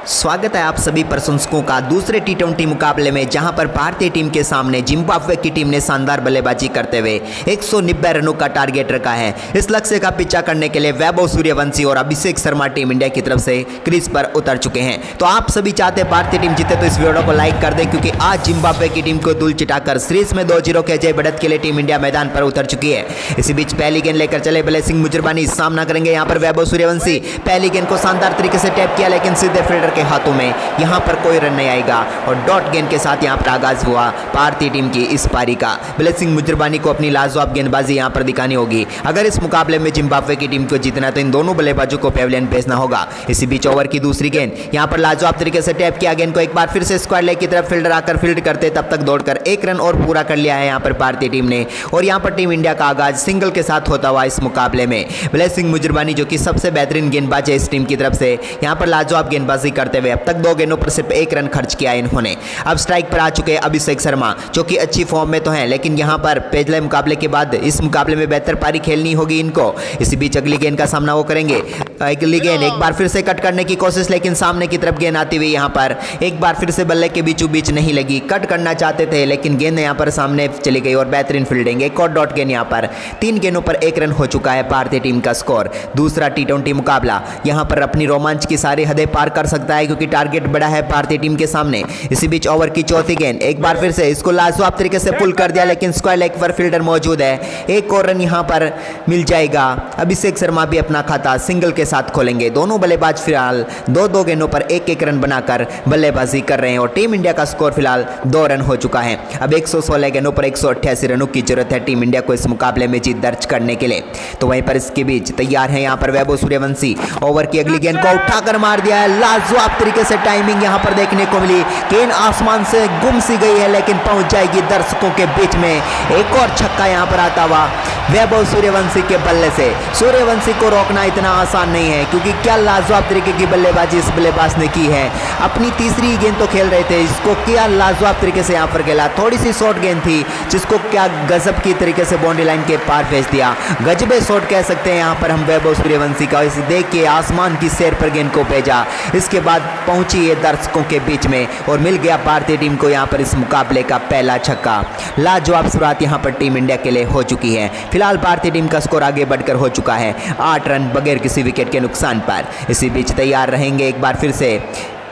स्वागत है आप सभी प्रशंसकों का दूसरे टी20 मुकाबले में, जहां पर भारतीय टीम के सामने जिम्बाब्वे की टीम ने शानदार बल्लेबाजी करते हुए 190 रनों का टारगेट रखा है। इस लक्ष्य का पीछा करने के लिए वैभव सूर्यवंशी और अभिषेक शर्मा टीम इंडिया की तरफ से क्रीज पर उतर चुके हैं। तो आप सभी चाहते हैं भारतीय टीम जीते, तो इस वीडियो को लाइक कर दें, क्योंकि आज जिम्बाब्वे की टीम को धूल चिटाकर सीरीज में 2-0 के जय बढ़त के लिए टीम इंडिया मैदान पर उतर चुकी है। इसी बीच पहली गेंद लेकर चले ब्लेसिंग मुजरबानी, सामना करेंगे यहाँ पर वैभव सूर्यवंशी। पहली गेंद को शानदार तरीके से टैप किया, लेकिन सीधे फील्डर के हाथों में यहां पर कोई रन नहीं आएगा और डॉट गेंद के साथ यहां पर आगाज हुआ भारतीय टीम की इस पारी का। ब्लेसिंग मुजरबानी को अपनी लाजवाब गेंदबाजी यहां पर दिखानी होगी। अगर इस मुकाबले में जिम्बाब्वे की टीम को जीतना है तो इन दोनों बल्लेबाजों को पेविलियन भेजना होगा। इसी बीच ओवर की दूसरी गेंद यहां पर लाजवाब तरीके से टैप किया, गेंद को एक बार फिर से स्क्वायर लेग की तरफ फील्डर आकर फील्ड करते, तब तक दौड़कर एक रन और पूरा कर लिया है यहां पर भारतीय टीम ने। और यहां पर टीम इंडिया का आगाज सिंगल के साथ होता हुआ इस मुकाबले में ब्लेसिंग मुजरबानी, जो कि सबसे बेहतरीन गेंदबाज है इस टीम की तरफ से, यहां पर लाजवाब गेंदबाजी करते हुए अब तक 2 गेंदों पर सिर्फ 1 रन खर्च किया इन्होंने। अब स्ट्राइक पर आ चुके हैं अभिषेक शर्मा, जो कि अच्छी फॉर्म में तो हैं, लेकिन यहां पर पिछले मुकाबले के बाद इस मुकाबले में बेहतर पारी खेलनी होगी इनको। इसी बीच अगली गेंद का सामना वो करेंगे। अगली गेंद एक बार फिर से कट करने की कोशिश, लेकिन सामने की तरफ गेंद आती हुई यहां पर एक बार फिर से बल्ले के बीचों बीच नहीं लगी। कट करना चाहते थे, लेकिन गेंद यहां पर सामने चली गई और बेहतरीन फील्डिंग। एक और डॉट गेंद यहां पर 3 गेंदों पर 1 रन हो चुका है भारतीय टीम का स्कोर। दूसरा टी20 मुकाबला यहां पर अपनी रोमांच की सारी हदें पार कर सकता है, क्योंकि टारगेट बड़ा है भारतीय टीम के सामने। इसी बीच ओवर की चौथी गेंद एक बार फिर से इसको लाजवाब तरीके से पुल कर दिया, लेकिन स्क्वायर लेग पर फील्डर मौजूद है। एक और रन यहां पर मिल जाएगा। अभिषेक शर्मा भी अपना खाता सिंगल के साथ खोलेंगे। दोनों बल्लेबाज फिलहाल 2-2 गेंदों पर 1-1 रन बनाकर बल्लेबाजी कर रहे हैं और टीम इंडिया का स्कोर फिलहाल 2 रन हो चुका है। अब 116 गेंदों पर 188 रनों की जरूरत है टीम इंडिया को इस मुकाबले में जीत दर्ज करने के लिए। तो वहीं पर इसके बीच तैयार है यहां पर वैभव सूर्यवंशी। ओवर की अगली गेंद को उठाकर मार दिया है। लाजवाब तरीके से टाइमिंग यहां पर देखने को मिली। गेंद आसमान से गुम सी गई है, लेकिन पहुंच जाएगी दर्शकों के बीच में। एक और छक्का यहां पर आता हुआ वैभव सूर्यवंशी के बल्ले से। सूर्यवंशी को रोकना इतना आसान नहीं है, क्योंकि क्या लाजवाब तरीके की बल्लेबाजी इस बल्लेबाज ने की है। अपनी तीसरी गेंद तो खेल रहे थे, इसको क्या लाजवाब तरीके से यहां पर खेला। थोड़ी सी शॉर्ट गेंद थी, जिसको क्या गजब की तरीके से बाउंड्री लाइन के पार भेज दिया। गजबे शॉट कह सकते हैं यहां पर हम वैभव सूर्यवंशी का। इसे देख के आसमान की सैर पर गेंद को भेजा, इसके बाद पहुंची है दर्शकों के बीच में और मिल गया भारतीय टीम को यहां पर इस मुकाबले का पहला छक्का। लाजवाब शुरुआत यहां पर टीम इंडिया के लिए हो चुकी है। फिलहाल भारतीय टीम का स्कोर आगे बढ़कर हो चुका है 8 रन बगैर किसी विकेट के नुकसान पर। इसी बीच तैयार रहेंगे एक बार फिर से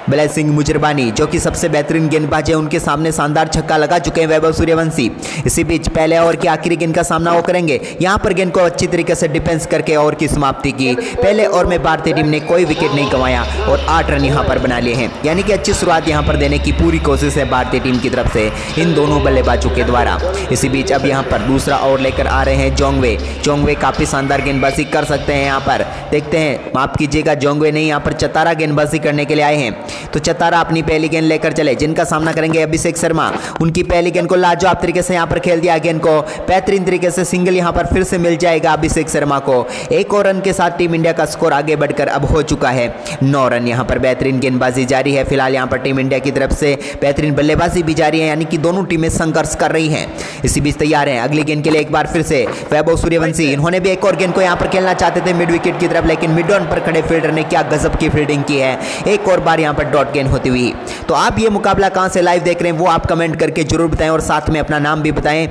ब्लेसिंग मुजरबानी, जो कि सबसे बेहतरीन गेंदबाज है, उनके सामने शानदार छक्का लगा चुके हैं वैभव सूर्यवंशी। इसी बीच पहले ओवर की आखिरी गेंद का सामना वो करेंगे। यहां पर गेंद को अच्छी तरीके से डिफेंस करके ओवर की समाप्ति की। पहले ओवर में भारतीय टीम ने कोई विकेट नहीं गंवाया और 8 रन यहां पर बना लिए हैं, यानी कि अच्छी शुरुआत यहां पर देने की पूरी कोशिश है भारतीय टीम की तरफ से इन दोनों बल्लेबाजों के द्वारा। इसी बीच अब यहां पर दूसरा ओवर लेकर आ रहे हैं जोंगवे। जोंगवे काफी शानदार गेंदबाजी कर सकते हैं। यहाँ पर देखते हैं, माफ कीजिएगा, जोंगवे नहीं, यहाँ पर चतारा गेंदबाजी करने के लिए आए हैं। तो चतारा अपनी पहली गेंद लेकर चले, जिनका सामना करेंगे अभिषेक शर्मा। उनकी पहली गेंद को लाजवाब तरीके से यहां पर खेल दिया। गेंद को बेहतरीन तरीके से सिंगल यहां पर फिर से मिल जाएगा अभिषेक शर्मा को। एक और रन के साथ टीम इंडिया का स्कोर आगे बढ़कर अब हो चुका है 9 रन। यहां पर बेहतरीन गेंदबाजी जारी है फिलहाल यहां पर टीम इंडिया की तरफ से। बेहतरीन बल्लेबाजी भी जारी है, यानी कि दोनों टीमें संघर्ष कर रही हैं। इसी बीच तैयार है अगली गेंद के लिए एक बार फिर से वैभव सूर्यवंशी। इन्होंने भी एक और गेंद को यहां पर खेलना चाहते थे मिड विकेट की तरफ, लेकिन मिड ऑन पर खड़े फील्डर ने क्या गजब की फील्डिंग की है। एक और बार यहां पर डॉट गेंद होती हुई। तो आप ये मुकाबला कहां से लाइव देख रहे हैं वो आप कमेंट करके जरूर बताएं, और साथ में अपना नाम भी बताएं।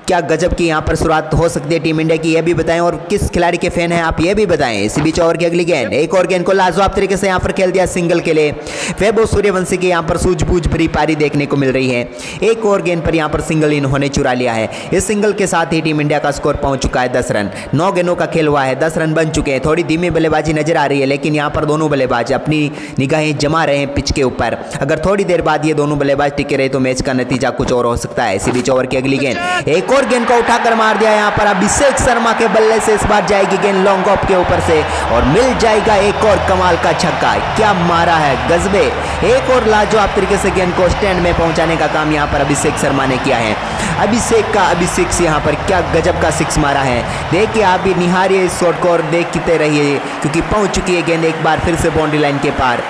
क्या गजब की यहां पर शुरुआत हो सकती है टीम इंडिया की, यह भी बताएं, और किस खिलाड़ी के फैन हैं आप ये भी बताएं। इसी बीच ओवर की अगली गेंद, एक और गेंद को लाजवाब तरीके से यहां पर खेल दिया सिंगल के लिए। वैभव सूर्यवंशी की यहां पर सूझबूझ भरी पारी देखने को मिल रही है। एक और गेंद पर यहां पर सिंगल इन्होंने चुरा लिया है। इस सिंगल के साथ ही टीम इंडिया का स्कोर पहुंच चुका है 10 रन। 9 गेंदों का खेल हुआ है, 10 रन बन चुके हैं। थोड़ी धीमी बल्लेबाजी नजर आ रही है, लेकिन यहां पर दोनों बल्लेबाज अपनी निगाहें जमा रहे हैं पिच के ऊपर। अगर थोड़ी देर बाद ये दोनों बल्लेबाज टिके रहे तो मैच का नतीजा कुछ और हो सकता है। इसी बीच ओवर की अगली गेंद, एक और गेंद को उठाकर मार दिया यहां पर अभिषेक शर्मा के बल्ले से। इस बार जाएगी गेंद लॉन्ग ऑफ के ऊपर से और मिल जाएगा एक और कमाल का छक्का। क्या मारा है, गजबे। एक और लाजवाब तरीके से गेंद को स्टैंड में पहुंचाने का काम यहां पर अभिषेक शर्मा ने किया है। अभिषेक यहां पर क्या गजब का 6 मारा है। देखिए आप भी निहारिए इस शॉट को और देखते रहिए, क्योंकि पहुंच चुकी है गेंद एक बार फिर से बाउंड्री लाइन के पार।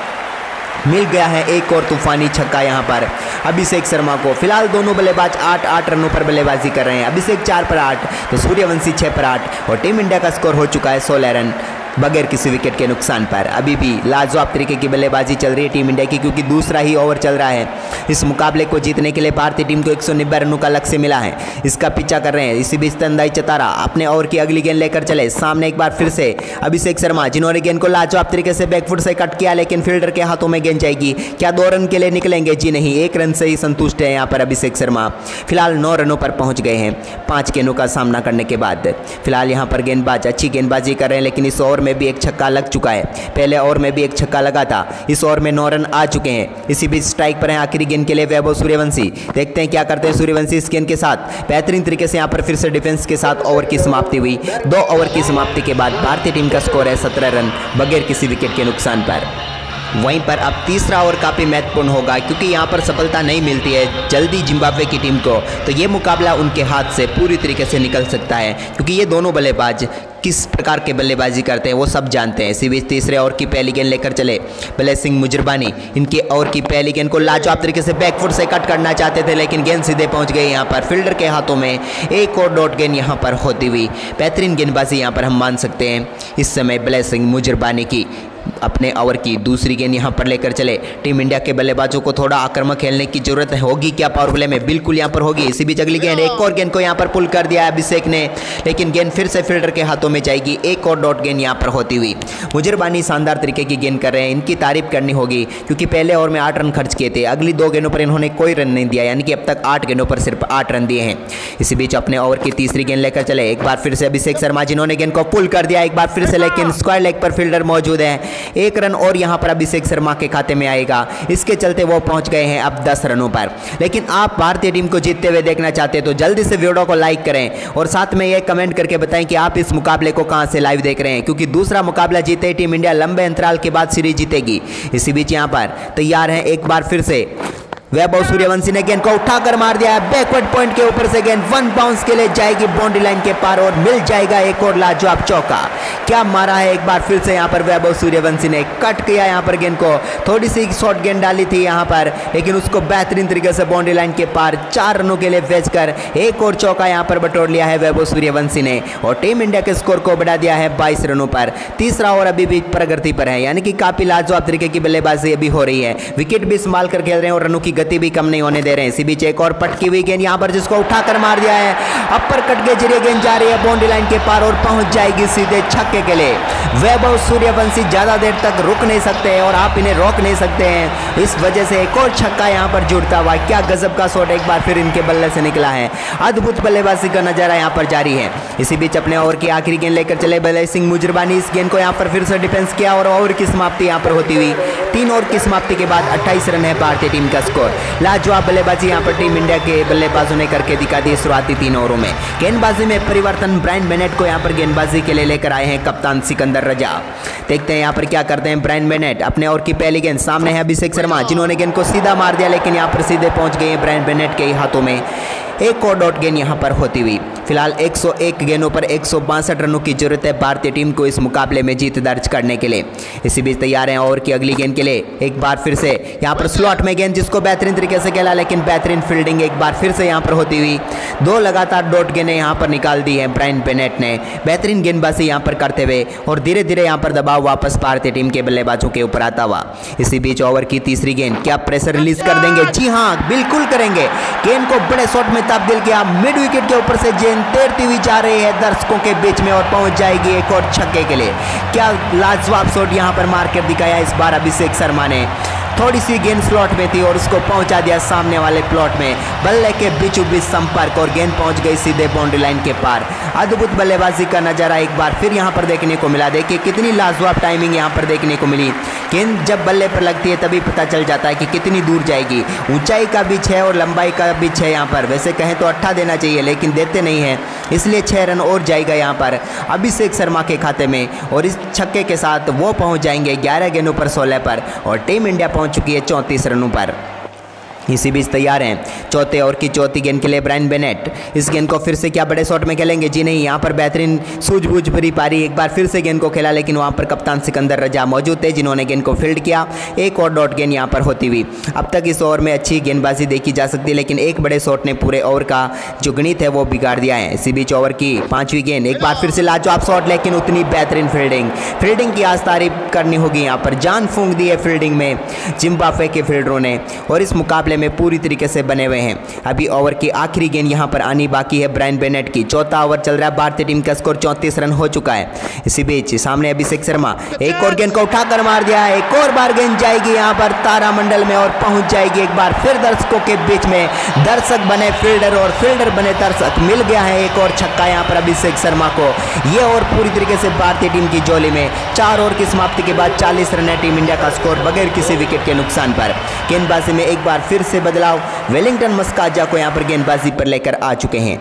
मिल गया है एक और तूफानी छक्का यहां पर अभिषेक शर्मा को। फिलहाल दोनों बल्लेबाज 8-8 रनों पर बल्लेबाजी कर रहे हैं। अभिषेक 4 पर 8 तो सूर्यवंशी 6 पर 8 और टीम इंडिया का स्कोर हो चुका है 16 रन। बगैर किसी विकेट के नुकसान पर। अभी भी लाजवाब तरीके की बल्लेबाजी चल रही है टीम इंडिया की, क्योंकि दूसरा ही ओवर चल रहा है। इस मुकाबले को जीतने के लिए भारतीय टीम को 190 रनों का लक्ष्य मिला है, इसका पीछा कर रहे हैं। इसी बीच तंदाई चतारा अपने ओवर की अगली गेंद लेकर चले। सामने एक बार फिर से अभिषेक शर्मा, जिन्होंने गेंद को लाजवाब तरीके से बैकफुट से कट किया, लेकिन फील्डर के हाथों में गेंद जाएगी। क्या 2 रन के लिए निकलेंगे? जी नहीं, 1 रन से ही संतुष्ट है यहाँ पर अभिषेक शर्मा। फिलहाल 9 रनों पर पहुंच गए हैं 5 गेंदों का सामना करने के बाद। फिलहाल यहाँ पर गेंदबाज अच्छी गेंदबाजी कर रहे हैं, लेकिन इस ओवर में भी एक छक्का लग चुका है। पहले ओवर में भी एक छक्का लगा था, इस ओवर में 9 रन आ चुके हैं। इसी बीच स्ट्राइक पर है आखिरी गेंद के लिए वैभव सूर्यवंशी। देखते हैं क्या करते हैं सूर्यवंशी इस गेंद के साथ। बेहतरीन तरीके से यहाँ पर फिर से डिफेंस के साथ ओवर की समाप्ति हुई। 2 ओवर की समाप्ति के बाद भारतीय टीम का स्कोर है 17 रन बगैर किसी विकेट के नुकसान पर। वहीं पर अब तीसरा ओवर काफ़ी महत्वपूर्ण होगा, क्योंकि यहाँ पर सफलता नहीं मिलती है जल्दी जिम्बाब्वे की टीम को, तो ये मुकाबला उनके हाथ से पूरी तरीके से निकल सकता है, क्योंकि ये दोनों बल्लेबाज किस प्रकार के बल्लेबाजी करते हैं वो सब जानते हैं। इसी बीच तीसरे ओवर की पहली गेंद लेकर चले ब्लेसिंग मुजरबानी। इनके ओवर की पहली गेंद को लाजवाब तरीके से बैकफुट से कट करना चाहते थे, लेकिन गेंद सीधे पहुंच गई यहाँ पर फील्डर के हाथों में। एक और डॉट गेंद यहाँ पर होती हुई बेहतरीन गेंदबाजी यहाँ पर हम मान सकते हैं इस समय ब्लेसिंग मुजरबानी की। अपने ओवर की दूसरी गेंद यहाँ पर लेकर चले। टीम इंडिया के बल्लेबाजों को थोड़ा आक्रामक खेलने की जरूरत होगी क्या पावर प्ले में? बिल्कुल यहाँ पर होगी। इसी बीच अगली गेंद, एक और गेंद को यहाँ पर पुल कर दिया अभिषेक ने, लेकिन गेंद फिर से फील्डर के हाथों में जाएगी। एक और डॉट गेंद यहाँ पर होती हुई। मुजरबानी शानदार तरीके की गेंद कर रहे हैं, इनकी तारीफ करनी होगी, क्योंकि पहले ओवर में 8 रन खर्च किए थे, अगली 2 गेंदों पर इन्होंने कोई रन नहीं दिया, यानी कि अब तक 8 गेंदों पर सिर्फ 8 रन दिए हैं। इसी बीच अपने ओवर की तीसरी गेंद लेकर चले। एक बार फिर से अभिषेक शर्मा, जिन्होंने गेंद को पुल कर दिया एक बार फिर से, लेकिन स्क्वायर लेग पर फील्डर मौजूद है। 1 रन और यहाँ पर अभिषेक शर्मा के खाते में आएगा, इसके चलते वो पहुंच गए हैं अब 10 रनों पर। लेकिन आप भारतीय टीम को जीतते हुए देखना चाहते हैं तो जल्दी से वीडियो को लाइक करें और साथ में ये कमेंट करके बताएं कि आप इस मुकाबले को कहां से लाइव देख रहे हैं, क्योंकि दूसरा मुकाबला जीते ही टीम इंडिया लंबे अंतराल के बाद सीरीज जीतेगी। इसी बीच यहाँ पर तैयार है एक बार फिर से वैभव सूर्यवंशी ने गेंद को उठाकर मार दिया है बैकवर्ड पॉइंट के ऊपर से। गेंद 1 बाउंस के लिए जाएगी बाउंड्री लाइन के पार और मिल जाएगा एक और लाजवाब चौका। क्या मारा है एक बार फिर से यहाँ पर वैभव सूर्यवंशी ने, कट किया यहाँ पर गेंद को। थोड़ी सी शॉर्ट गेंद डाली थी यहाँ पर, लेकिन उसको बेहतरीन तरीके से बाउंड्री लाइन के पार 4 रनों के लिए भेजकर एक और चौका यहाँ पर बटोर लिया है वैभव सूर्यवंशी ने और टीम इंडिया के स्कोर को बढ़ा दिया है 22 रनों पर। तीसरा ओवर अभी भी प्रगति पर है, यानी कि काफी लाजवाब तरीके की बल्लेबाजी अभी हो रही है। विकेट भी संभाल कर खेल रहे हैं और रनों की गति भी कम नहीं होने दे रहे हैं। इसी बीच एक और पटकी हुई गेंद यहाँ पर, जिसको उठाकर मार दिया है। अपर कट के जरिए गेंद जा रही है बाउंड्री लाइन के पार और पहुंच जाएगी सीधे छक्के के लिए। वैभव सूर्यवंशी ज्यादा देर तक रुक नहीं सकते और आप इन्हें रोक नहीं सकते हैं, इस वजह से एक और छक्का यहाँ पर जुड़ता हुआ। क्या गजब का शॉट एक बार फिर इनके बल्ले से निकला है। अद्भुत बल्लेबाजी का नजारा यहाँ पर जारी है। इसी बीच अपने ओवर की आखिरी गेंद लेकर चले ब्लेसिंग मुजरबानी। इस गेंद को यहाँ पर फिर से डिफेंस किया और ओवर की समाप्ति यहाँ पर होती हुई 3 ओवर की समाप्ति के बाद 28 रन है भारतीय टीम का स्कोर। लाजवाब बल्लेबाजी यहाँ पर टीम इंडिया के बल्लेबाजों ने करके दिखा दी शुरुआती 3 ओवरों में। गेंदबाजी में परिवर्तन, ब्रायन बेनेट को यहाँ पर गेंदबाजी के लिए लेकर आए हैं कप्तान सिकंदर रजा। देखते हैं यहाँ पर क्या करते हैं ब्रायन बेनेट। अपने ओवर की पहली गेंद, सामने है अभिषेक शर्मा, जिन्होंने गेंद को सीधा मार दिया, लेकिन यहाँ पर सीधे पहुंच गए ब्रायन बेनेट के हाथों में। एक और डॉट गेंद यहाँ पर होती हुई। फिलहाल 101 गेंदों पर 162 रनों की जरूरत है भारतीय टीम को इस मुकाबले में जीत दर्ज करने के लिए। इसी बीच तैयार हैं ओवर की अगली गेंद के लिए। एक बार फिर से यहाँ पर स्लॉट में गेंद, जिसको बेहतरीन तरीके से खेला, लेकिन बेहतरीन फील्डिंग एक बार फिर से यहाँ पर होती हुई। 2 लगातार डॉट गेंदें यहाँ पर निकाल दी हैं ब्रायन बेनेट ने, बेहतरीन गेंदबाजी यहाँ पर करते हुए और धीरे धीरे यहाँ पर दबाव वापस भारतीय टीम के बल्लेबाजों के ऊपर आता हुआ। इसी बीच ओवर की तीसरी गेंद, क्या प्रेशर रिलीज कर देंगे? जी हाँ, बिल्कुल करेंगे। गेंद को बड़े शॉट में तब्दील किया, मिड विकेट के ऊपर से गेंद तैरती हुई जा रही है दर्शकों के बीच में और पहुंच जाएगी एक और छक्के के लिए। क्या लाजवाब शॉट यहां पर मारकर दिखाया इस बार अभिषेक शर्मा ने। थोड़ी सी गेंद स्लॉट में थी और उसको पहुंचा दिया सामने वाले प्लॉट में, बल्ले के बीचों बीच संपर्क और गेंद पहुंच गई सीधे बाउंड्री लाइन के पार। अद्भुत बल्लेबाजी का नजारा एक बार फिर यहां पर देखने को मिला। देखिए कितनी लाजवाब टाइमिंग यहां पर देखने को मिली। गेंद जब बल्ले पर लगती है तभी पता चल जाता है कि कितनी दूर जाएगी। ऊंचाई का भी 6 और लंबाई का भी 6 यहाँ पर। वैसे कहें तो 8 देना चाहिए, लेकिन देते नहीं है, इसलिए 6 रन और जाएगा यहाँ पर अभिषेक शर्मा के खाते में और इस छक्के के साथ वो पहुँच जाएंगे 11 गेंदों पर 16 पर और टीम इंडिया पहुँच चुकी है 34 रनों पर। इसी बीच तैयार हैं चौथे ओवर की चौथी गेंद के लिए ब्रायन बेनेट। इस गेंद को फिर से क्या बड़े शॉट में खेलेंगे? जी नहीं, यहाँ पर बेहतरीन सूझबूझ भरी पारी, एक बार फिर से गेंद को खेला, लेकिन वहाँ पर कप्तान सिकंदर रजा मौजूद थे जिन्होंने गेंद को फील्ड किया। एक और डॉट गेंद यहाँ पर होती हुई। अब तक इस ओवर में अच्छी गेंदबाजी देखी जा सकती है, लेकिन एक बड़े शॉट ने पूरे ओवर का जो गणित है वो बिगाड़ दिया है। इसी बीच ओवर की पांचवीं गेंद, एक बार फिर से लाजवाब शॉट, लेकिन उतनी बेहतरीन फील्डिंग की आज तारीफ करनी होगी। यहाँ पर जान फूंक दी है फील्डिंग में जिम्बाब्वे के फील्डरों ने, और इस मुकाबले में पूरी तरीके से बने हुए हैं। अभी ओवर की आखिरी गेंद यहाँ पर आनी बाकी है ब्रायन बेनेट की। चौथा ओवर चल रहा है, भारतीय टीम का स्कोर 34 रन हो चुका है। इसी बीच सामने अभिषेक शर्मा, एक और गेंद को उठाकर मार दिया है, एक और बार गेंद जाएगी यहाँ पर तारामंडल में और पहुंच जाएगी एक बार फिर दर्शकों के बीच में। दर्शक बने फील्डर और फील्डर बने दर्शक, मिल गया है एक और छक्का यहाँ पर अभिषेक शर्मा को। ये ओवर पूरी तरीके से भारतीय टीम की झोली में। 4 ओवर की समाप्ति के बाद 40 रन है टीम इंडिया का स्कोर बगैर किसी विकेट के नुकसान पर। गेंदबाजी में एक बार फिर से बदलाव, वेलिंगटन मस्काजा को यहाँ पर गेंदबाजी पर लेकर आ चुके हैं।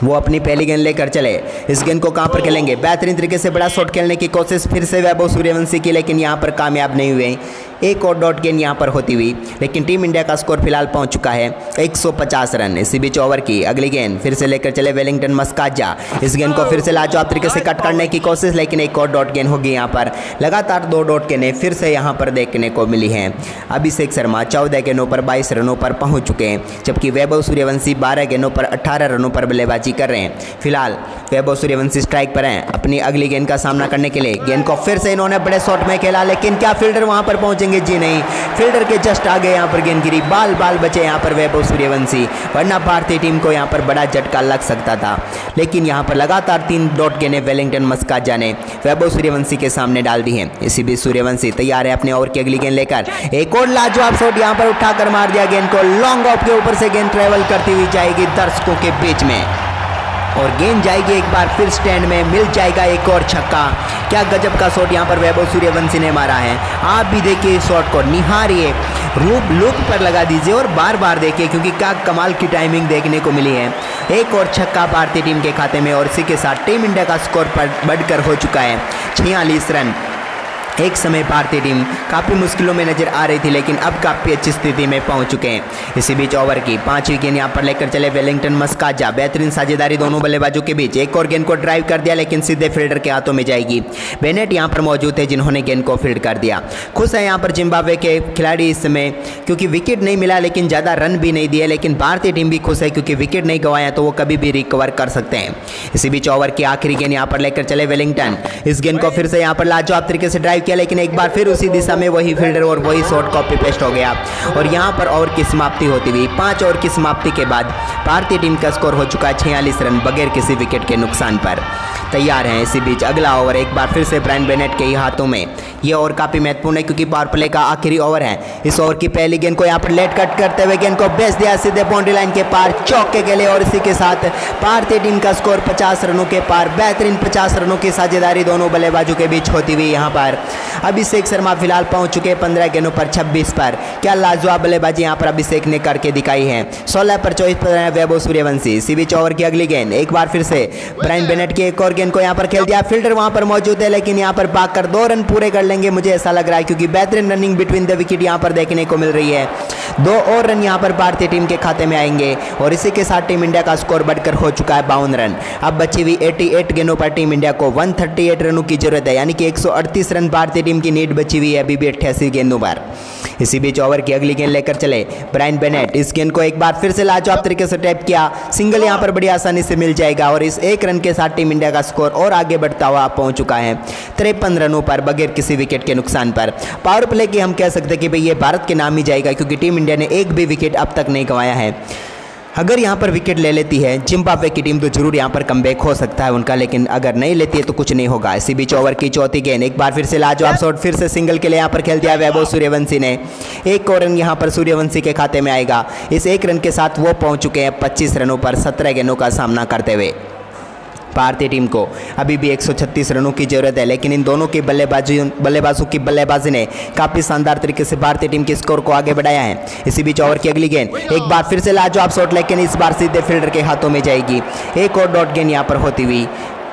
वो अपनी पहली गेंद लेकर चले। इस गेंद को कहाँ पर खेलेंगे? बेहतरीन तरीके से बड़ा शॉट खेलने की कोशिश फिर से वैभव सूर्यवंशी की, लेकिन यहाँ पर कामयाब नहीं हुए। एक और डॉट गेंद यहाँ पर होती हुई, लेकिन टीम इंडिया का स्कोर फिलहाल पहुंच चुका है 150 रन। इसी बीच ओवर की अगली गेंद फिर से लेकर चले वेलिंगटन मस्काजा। इस गेंद को फिर से लाजवाब तरीके से कट करने की कोशिश, लेकिन एक और डॉट गेंद होगी यहाँ पर। लगातार 2 डॉट गेंदें फिर से यहाँ पर देखने को मिली हैं। अभिषेक शर्मा 14 गेंदों पर 22 रनों पर पहुँच चुके हैं, जबकि वैभव सूर्यवंशी 12 गेंदों पर 18 रनों पर बल्लेबाजी कर रहे हैं। फिलहाल वैभव सूर्यवंशी स्ट्राइक पर हैं अपनी अगली गेंद का सामना करने के लिए। गेंद को फिर से इन्होंने बड़े शॉट में खेला, लेकिन क्या फील्डर वहां पर पहुंचेंगे? जी नहीं, फील्डर के जस्ट आगे यहाँ पर गेंद गिरी, बाल बचे यहाँ पर वैभव सूर्यवंशी, वरना भारतीय टीम को यहाँ पर बड़ा झटका लग सकता था। लेकिन यहाँ पर लगातार 3 डॉट गेंदें वेलिंगटन मस्काजा ने वैभव सूर्यवंशी के सामने डाल दी हैं। इसी बीच सूर्यवंशी तैयार है अपने ओवर की अगली गेंद लेकर। एक और लाजवाब शॉट यहाँ पर उठाकर मार दिया गेंद को, लॉन्ग ऑफ के ऊपर से गेंद ट्रेवल करती हुई जाएगी दर्शकों के बीच में और गेंद जाएगी एक बार फिर स्टैंड में। मिल जाएगा एक और छक्का। क्या गजब का शॉट यहाँ पर वैभव सूर्यवंशी ने मारा है। आप भी देखिए इस शॉट को, निहारिए, लुक पर लगा दीजिए और बार बार देखिए, क्योंकि क्या कमाल की टाइमिंग देखने को मिली है। एक और छक्का भारतीय टीम के खाते में और इसी के साथ टीम इंडिया का स्कोर बढ़कर हो चुका है 46 रन। एक समय भारतीय टीम काफ़ी मुश्किलों में नजर आ रही थी, लेकिन अब काफ़ी अच्छी स्थिति में पहुंच चुके हैं। इसी बीच ओवर की 5वीं गेंद यहाँ पर लेकर चले वेलिंगटन मस्काजा। बेहतरीन साझेदारी दोनों बल्लेबाजों के बीच। एक और गेंद को ड्राइव कर दिया, लेकिन सीधे फील्डर के हाथों में जाएगी। बेनेट यहाँ पर मौजूद थे जिन्होंने गेंद को फील्ड कर दिया। खुश है यहाँ पर जिम्बाब्वे के खिलाड़ी इस समय, क्योंकि विकेट नहीं मिला, लेकिन ज़्यादा रन भी नहीं दिए। लेकिन भारतीय टीम भी खुश है क्योंकि विकेट नहीं गंवाया तो वो कभी भी रिकवर कर सकते हैं। इसी बीच ओवर की आखिरी गेंद यहाँ पर लेकर चले वेलिंगटन। इस गेंद को फिर से यहाँ पर लाजवाब तरीके से ड्राइव किया, लेकिन एक बार फिर उसी दिशा में वही फील्डर और वही शॉट कॉपी पेस्ट हो गया और यहाँ पर ओवर की समाप्ति होती हुई 5 ओवर की समाप्ति के बाद भारतीय टीम का स्कोर हो चुका है 46 रन बगैर किसी विकेट के नुकसान पर। तैयार हैं इसी बीच अगला ओवर एक बार फिर से ब्रायन बेनेट के ही हाथों में। ये ओवर काफ़ी महत्वपूर्ण है क्योंकि पावर प्ले का आखिरी ओवर है। इस ओवर की पहली गेंद को यहाँ पर लेट कट करते हुए गेंद को बेच दिया सीधे बाउंड्री लाइन के पार चौके के लिए और इसी के साथ भारतीय टीम का स्कोर 50 रनों के पार। बेहतरीन 50 रनों की साझेदारी दोनों बल्लेबाजों के बीच होती हुई यहाँ पर अभिषेक शर्मा फिलहाल पहुंच चुके 15 गेंदों पर 26 पर। क्या लाजवाब बल्लेबाजी यहाँ पर अभिषेक ने करके दिखाई है। 16 पर 24 पर वैभव सूर्यवंशी। इसी बीच ओवर की अगली गेंद एक बार फिर से ब्रायन बेनेट की एक और गेंद को यहाँ पर खेल दिया। फील्डर वहां पर मौजूद है लेकिन यहाँ पर भागकर 2 रन पूरे कर लेंगे मुझे ऐसा लग रहा है क्योंकि बेहतरीन रनिंग बिटवीन द विकेट यहाँ पर देखने को मिल रही है। 2 और रन यहाँ पर भारतीय टीम के खाते में आएंगे और इसी के साथ टीम इंडिया का स्कोर बढ़कर हो चुका है 52 रन। अब बची हुई 88 गेंदों पर टीम इंडिया को 138 रनों की जरूरत है, यानी कि 138 रन भारतीय टीम की नीड बची हुई है अभी भी 88 गेंदों पर। इसी बीच ओवर की अगली गेंद लेकर चले ब्रायन बेनेट। इस गेंद को एक बार फिर से लाजवाब तरीके से टैप किया, सिंगल यहाँ पर बड़ी आसानी से मिल जाएगा और इस 1 रन के साथ टीम इंडिया का स्कोर और आगे बढ़ता हुआ पहुंच चुका है 53 रनों पर बगैर किसी विकेट के नुकसान पर। पावर प्ले की हम कह सकते हैं कि भाई ये भारत के नाम ही जाएगा क्योंकि टीम इंडिया ने एक भी विकेट अब तक नहीं गंवाया है। अगर यहाँ पर विकेट ले लेती है जिम्बाब्वे की टीम तो जरूर यहाँ पर कमबैक हो सकता है उनका, लेकिन अगर नहीं लेती है तो कुछ नहीं होगा। इसी बीच ओवर की चौथी गेंद एक बार फिर से लाजवाब शॉट फिर से सिंगल के लिए यहाँ पर खेल दिया वैभव सूर्यवंशी ने। 1 और रन यहाँ पर सूर्यवंशी के खाते में आएगा। इस 1 रन के साथ वो पहुँच चुके हैं 25 रनों पर 17 गेंदों का सामना करते हुए। भारतीय टीम को अभी भी 136 रनों की जरूरत है, लेकिन इन दोनों की बल्लेबाजों की बल्लेबाजी ने काफ़ी शानदार तरीके से भारतीय टीम के स्कोर को आगे बढ़ाया है। इसी बीच ओवर की अगली गेंद एक बार फिर से लाजवाब शॉट, लेकिन इस बार सीधे फील्डर के हाथों में जाएगी। 1 और डॉट गेंद यहाँ पर होती हुई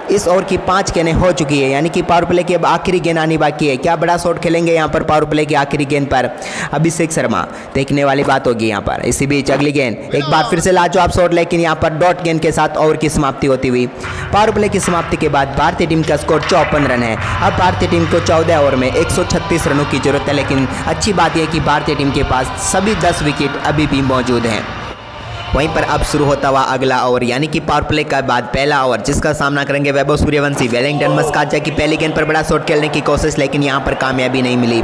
इस ओवर की 5 गेंदें हो चुकी है, यानी कि पावर प्ले की अब आखिरी गेंद आनी बाकी है। क्या बड़ा शॉट खेलेंगे यहाँ पर पावर प्ले की आखिरी गेंद पर अभिषेक शर्मा, देखने वाली बात होगी यहाँ पर। इसी बीच अगली गेंद एक बार फिर से लाजवाब शॉट, लेकिन यहाँ पर डॉट गेंद के साथ ओवर की समाप्ति होती हुई। पावर प्ले की समाप्ति के बाद भारतीय टीम का स्कोर 54 रन है। अब भारतीय टीम को 14 ओवर में 136 रनों की जरूरत है, लेकिन अच्छी बात यह कि भारतीय टीम के पास सभी 10 विकेट अभी भी मौजूद हैं। वहीं पर अब शुरू होता हुआ अगला ओवर, यानी कि पावर प्ले के बाद पहला ओवर, जिसका सामना करेंगे वैभव सूर्यवंशी। वेलिंगटन मस्काजा की पहली गेंद पर बड़ा शॉट खेलने की कोशिश, लेकिन यहां पर कामयाबी नहीं मिली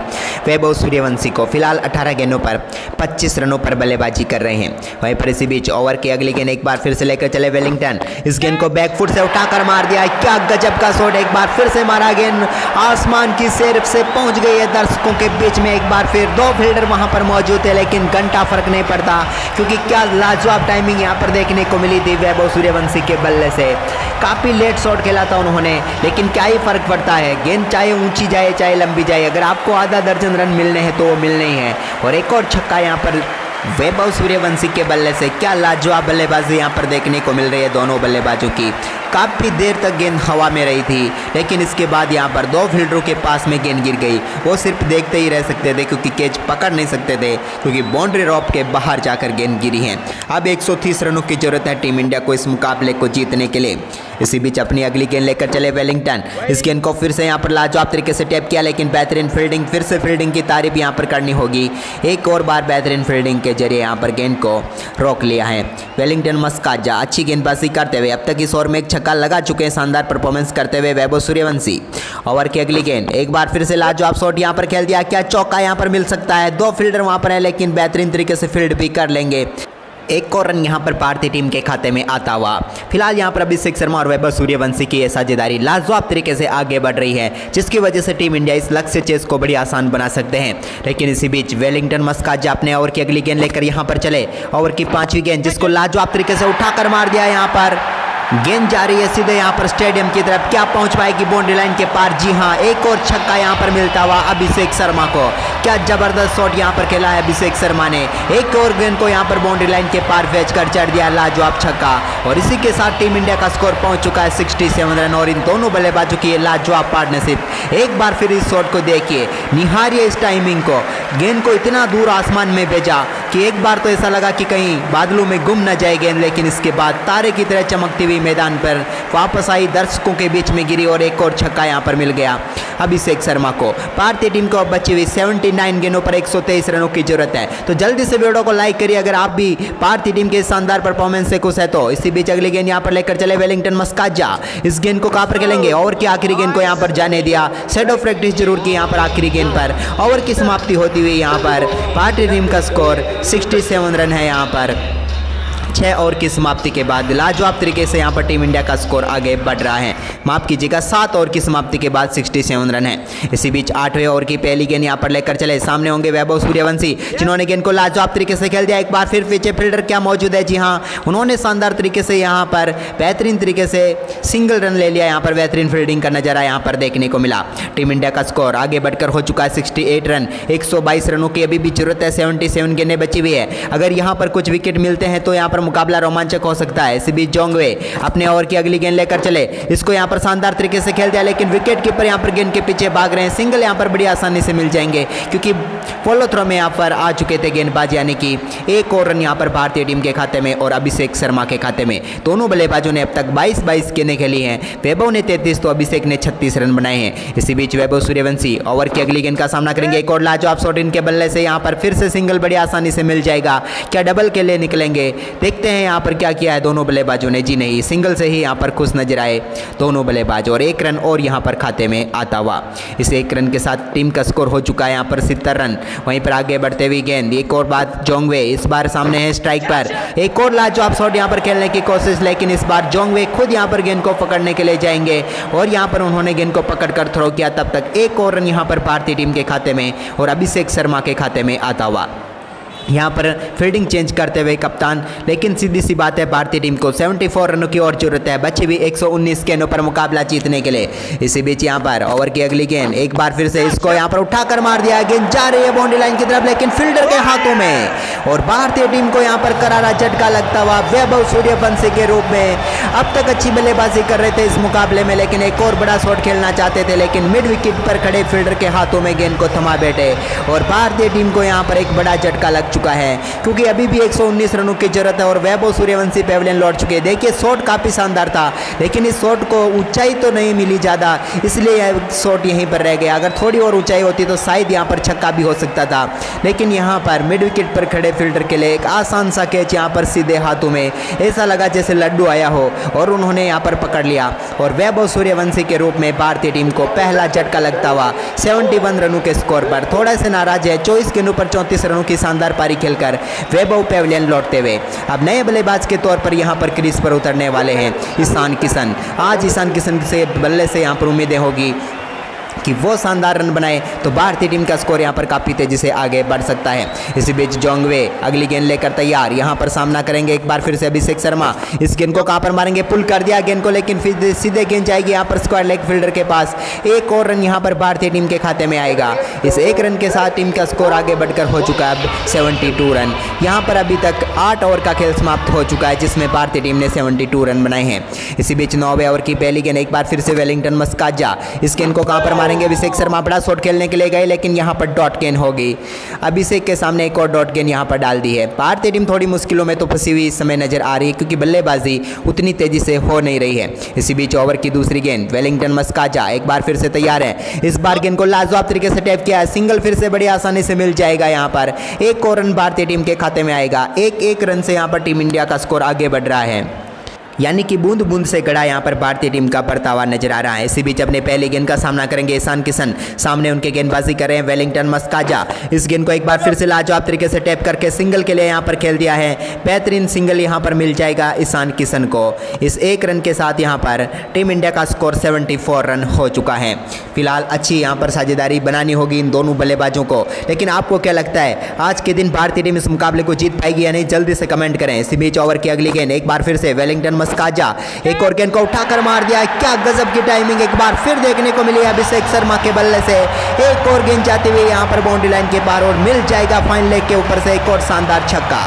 वैभव सूर्यवंशी को। फिलहाल 18 गेंदों पर 25 रनों पर बल्लेबाजी कर रहे हैं। वहीं पर इसी बीच ओवर की अगली गेंद एक बार फिर से लेकर चले वेलिंगटन। इस गेंद को बैकफुट से उठाकर मार दिया। क्या गजब का शॉट, एक बार फिर से मारा, गेंद आसमान की सैर से पहुंच गई है दर्शकों के बीच में। एक बार फिर 2 फील्डर वहां पर मौजूद है, लेकिन घंटा फर्क नहीं पड़ता, क्योंकि क्या लाजवाब टाइमिंग यहां पर देखने को मिली थी वैभव सूर्यवंशी के बल्ले से। काफी लेट शॉट खेला था उन्होंने, लेकिन क्या ही फर्क पड़ता है, गेंद चाहे ऊंची जाए चाहे लंबी जाए, अगर आपको आधा दर्जन रन मिलने हैं तो वो मिलने ही है। और एक और छक्का यहां पर वैभव सूर्यवंशी के बल्ले से। क्या लाजवाब बल्लेबाजी यहां पर देखने को मिल रही है दोनों बल्लेबाजों की। काफ़ी देर तक गेंद हवा में रही थी, लेकिन इसके बाद यहां पर 2 फील्डरों के पास में गेंद गिर गई। वो सिर्फ देखते ही रह सकते थे, क्योंकि कैच पकड़ नहीं सकते थे, क्योंकि बाउंड्री रॉप के बाहर जाकर गेंद गिरी है। अब 130 रनों की जरूरत है टीम इंडिया को इस मुकाबले को जीतने के लिए। इसी बीच अपनी अगली गेंद लेकर चले वेलिंगटन। इस गेंद को फिर से यहाँ पर लाजवाब तरीके से टैप किया, लेकिन बेहतरीन फील्डिंग, फिर से फील्डिंग की तारीफ यहाँ पर करनी होगी। एक और बार बेहतरीन फील्डिंग के जरिए यहाँ पर गेंद को रोक लिया है वेलिंगटन मस्काजा। अच्छी गेंदबाजी करते हुए अब तक इस ओवर में एक छक्का लगा चुके हैं, शानदार परफॉर्मेंस करते हुए वैभव सूर्यवंशी। ओवर की अगली गेंद एक बार फिर से लाजवाब शॉट यहाँ पर खेल दिया। क्या चौका यहाँ पर मिल सकता है, 2 फील्डर वहाँ पर है, लेकिन बेहतरीन तरीके से फील्ड भी कर लेंगे। एक और रन यहां पर भारतीय टीम के खाते में आता हुआ। फिलहाल यहां पर अभिषेक शर्मा और वैभव सूर्यवंशी की यह साझेदारी लाजवाब तरीके से आगे बढ़ रही है, जिसकी वजह से टीम इंडिया इस लक्ष्य चेस को बड़ी आसान बना सकते हैं। लेकिन इसी बीच वेलिंगटन मस्काजा अपने ओवर की अगली गेंद लेकर यहां पर चले। ओवर की 5वीं गेंद, जिसको लाजवाब तरीके से उठाकर मार दिया। यहां पर गेंद जा रही है सीधे यहाँ पर स्टेडियम की तरफ, क्या पहुंच पाएगी बाउंड्री लाइन के पार? जी हाँ, एक और छक्का यहाँ पर मिलता हुआ अभिषेक शर्मा को। क्या जबरदस्त शॉट यहाँ पर खेला है अभिषेक शर्मा ने। एक और गेंद को यहाँ पर बाउंड्री लाइन के पार फेंच कर चढ़ दिया लाजवाब छक्का। और इसी के साथ टीम इंडिया का स्कोर पहुंच चुका है 67 रन। और इन दोनों बल्लेबाजों की लाजवाब पार्टनरशिप। एक बार फिर इस शॉट को देखिए, निहारिए इस टाइमिंग को। गेंद को इतना दूर आसमान में भेजा कि एक बार तो ऐसा लगा कि कहीं बादलों में गुम न जाए गेंद, लेकिन इसके बाद तारे की तरह चमकती हुई मैदान पर वापस आई, दर्शकों के बीच में गिरी और एक और छक्का यहां पर मिल गया अभिषेक शर्मा को। भारतीय टीम को अब बची हुई 79 गेंदों पर 123 रनों की जरूरत है। तो जल्दी से वीडियो को लाइक करिए अगर आप भी भारतीय टीम के शानदार परफॉर्मेंस से खुश है तो। इसी बीच अगली गेंद यहां पर लेकर चले वेलिंगटन मस्काजा। इस गेंद को कहां पर खेलेंगे? ओवर की आखिरी गेंद को यहां पर जाने दिया, सेट ऑफ प्रैक्टिस जरूर की यहां पर आखिरी गेंद पर। ओवर की समाप्ति होती हुई यहां पर भारतीय टीम का स्कोर 67 रन है। यहां पर 6 ओवर की समाप्ति के बाद लाजवाब तरीके से यहाँ पर टीम इंडिया का स्कोर आगे बढ़ रहा है। माफ कीजिएगा, 7 ओवर की समाप्ति के बाद 67 रन है। इसी बीच 8वें ओवर की पहली गेंद यहाँ पर लेकर चले। सामने होंगे वैभव सूर्यवंशी, जिन्होंने गेंद को लाजवाब तरीके से खेल दिया। एक बार फिर पीछे फील्डर क्या मौजूद है? जी हाँ, उन्होंने शानदार तरीके से यहाँ पर बेहतरीन तरीके से सिंगल रन ले लिया। यहाँ पर बेहतरीन फील्डिंग का नजारा यहाँ पर देखने को मिला। टीम इंडिया का स्कोर आगे बढ़कर हो चुका है 68 रन। 122 रनों की अभी भी जरूरत है, 77 गेंदें बची हुई है। अगर यहाँ पर कुछ विकेट मिलते हैं तो यहाँ पर मुकाबला रोमांचक हो सकता है। इसी बीच जोंगवे अपने ओवर की अगली गेंद लेकर चले। इसको यहां पर शानदार तरीके से खेल दिया, लेकिन विकेट कीपर यहां पर गेंद के पीछे भाग रहे हैं। सिंगल यहां पर बड़ी आसानी से मिल जाएंगे, क्योंकि फॉलो थ्रो में यहां पर आ चुके थे गेंदबाज, यानी कि एक और रन यहां पर भारतीय टीम के खाते में और अभिषेक शर्मा के खाते में। दोनों बल्लेबाजों ने अब तक 22 गेंदें खेली हैं। वैभव ने 33 तो अभिषेक ने 36 रन बनाए हैं। इसी बीच वैभव सूर्यवंशी ओवर की अगली गेंद का सामना करेंगे। एक और लाजवाब शॉट इनके बल्ले से यहां पर फिर से सिंगल बड़ी आसानी से मिल जाएगा। क्या डबल के लिए निकलेंगे? देखते हैं यहाँ पर क्या किया है दोनों बल्लेबाजों ने। जी नहीं, सिंगल से ही यहाँ पर खुश नजर आए दोनों बल्लेबाज और 1 रन और यहाँ पर खाते में आता हुआ। इस 1 रन के साथ टीम का स्कोर हो चुका है यहाँ पर 70 रन। वहीं पर आगे बढ़ते हुए गेंद, एक और बात जोंगवे इस बार सामने है स्ट्राइक पर। एक और लाजवाब शॉट यहाँ पर खेलने की कोशिश, लेकिन इस बार जोंगवे खुद यहाँ पर गेंद को पकड़ने के लिए जाएंगे और यहाँ पर उन्होंने गेंद को पकड़कर थ्रो किया। तब तक 1 और रन यहाँ पर भारतीय टीम के खाते में और अभिषेक शर्मा के खाते में आता हुआ। यहाँ पर फील्डिंग चेंज करते हुए कप्तान, लेकिन सीधी सी बात है भारतीय टीम को 74 रनों की और जरूरत है, बचे भी 119 गेंदों पर मुकाबला जीतने के लिए। इसी बीच यहाँ पर ओवर की अगली गेंद एक बार फिर से इसको यहाँ पर उठाकर मार दिया, गेंद जा रही है बाउंड्री लाइन की तरफ लेकिन फील्डर के हाथों में, और भारतीय टीम को यहाँ पर करारा झटका लगता हुआ वैभव सूर्यवंशी के रूप में। अब तक अच्छी बल्लेबाजी कर रहे थे इस मुकाबले में, लेकिन एक और बड़ा शॉट खेलना चाहते थे, लेकिन मिड विकेट पर खड़े फील्डर के हाथों में गेंद को थमा बैठे और भारतीय टीम को यहाँ पर एक बड़ा झटका लग चुका है, क्योंकि अभी भी 119 रनों की जरूरत है और वैभव सूर्यवंशी पेविलियन लौट चुके हैं। देखिए शॉट काफी शानदार था, लेकिन इस शॉट को ऊंचाई तो नहीं मिली ज़्यादा, इसलिए शॉट यहीं पर रह गया। अगर थोड़ी और ऊंचाई होती तो शायद यहाँ पर छक्का भी हो सकता था, लेकिन यहाँ पर मिड विकेट पर खड़े फील्डर के लिए एक आसान सा कैच यहाँ पर सीधे हाथों में, ऐसा लगा जैसे लड्डू आया हो और उन्होंने यहाँ पर पकड़ लिया, और वैभव सूर्यवंशी के रूप में भारतीय टीम को पहला झटका लगता हुआ 71 रनों के स्कोर पर थोड़ा से नाराज है। 24 गेंदों पर 34 रनों की शानदार पारी खेलकर वैभव पेविलियन लौटते हुए अब नए बल्लेबाज के तौर पर यहां पर क्रीज पर उतरने वाले हैं ईशान किशन। आज ईशान किशन से बल्ले से यहां पर उम्मीदें होगी कि वो शानदार रन बनाए तो भारतीय टीम का स्कोर यहाँ पर काफ़ी तेजी से आगे बढ़ सकता है। इसी बीच जोंगवे अगली गेंद लेकर तैयार, यहाँ पर सामना करेंगे एक बार फिर से अभिषेक शर्मा। इस गेंद को कहाँ पर मारेंगे, पुल कर दिया गेंद को, लेकिन फिर सीधे गेंद जाएगी यहाँ पर स्क्वायर लेग फील्डर के पास। एक और रन यहाँ पर भारतीय टीम के खाते में आएगा। इस एक रन के साथ टीम का स्कोर आगे बढ़कर हो चुका है अब 72 रन। यहाँ पर अभी तक 8 ओवर का खेल समाप्त हो चुका है, जिसमें भारतीय टीम ने 72 रन बनाए हैं। इसी बीच 9वें ओवर की पहली गेंद एक बार फिर से वेलिंगटन मस्काजा। इस गेंद को कहाँ पर मारेंगे, अभिषेक शर्मा बड़ा शॉट खेलने के लिए गए, लेकिन यहां पर डॉट गेंद होगी। अभिषेक के सामने एक और डॉट गेंद यहां पर डाल दी है। भारतीय टीम थोड़ी मुश्किलों में तो फंसी हुई इस समय नजर आ रही है, क्योंकि बल्लेबाजी उतनी तेजी से हो नहीं रही है। इसी बीच ओवर की दूसरी गेंद वेलिंगटन मस्काजा एक बार फिर से तैयार है। इस बार गेंद को लाजवाब तरीके से टैप किया है, सिंगल फिर से बड़ी आसानी से मिल जाएगा। यहां पर एक और रन भारतीय टीम के खाते में आएगा। एक रन से यहां पर टीम इंडिया का स्कोर आगे बढ़ रहा है, यानी कि बूंद बूंद से गड़ा यहाँ पर भारतीय टीम का बढ़ता हुआ नजर आ रहा है। इसी बीच अपने पहली गेंद का सामना करेंगे ईशान किशन, सामने उनके गेंदबाजी कर रहे हैं वेलिंगटन मस्काजा। इस गेंद को एक बार फिर से लाजवाब तरीके से टैप करके सिंगल के लिए यहाँ पर खेल दिया है। बेहतरीन सिंगल यहाँ पर मिल जाएगा ईशान किशन को। इस एक रन के साथ यहाँ पर टीम इंडिया का स्कोर 74 रन हो चुका है। फिलहाल अच्छी यहाँ पर साझेदारी बनानी होगी इन दोनों बल्लेबाजों को, लेकिन आपको क्या लगता है आज के दिन भारतीय टीम इस मुकाबले को जीत पाएगी या नहीं, जल्दी से कमेंट करें। इसी बीच ओवर की अगली गेंद एक बार फिर से वेलिंगटन मस्काजा एक और गेंद को उठाकर मार दिया। क्या गजब की टाइमिंग एक बार फिर देखने को मिली अभिषेक शर्मा के बल्ले से। एक और गेंद जाती हुई यहां पर बाउंड्री लाइन के पार और मिल जाएगा फाइन लेग के ऊपर से एक और शानदार छक्का।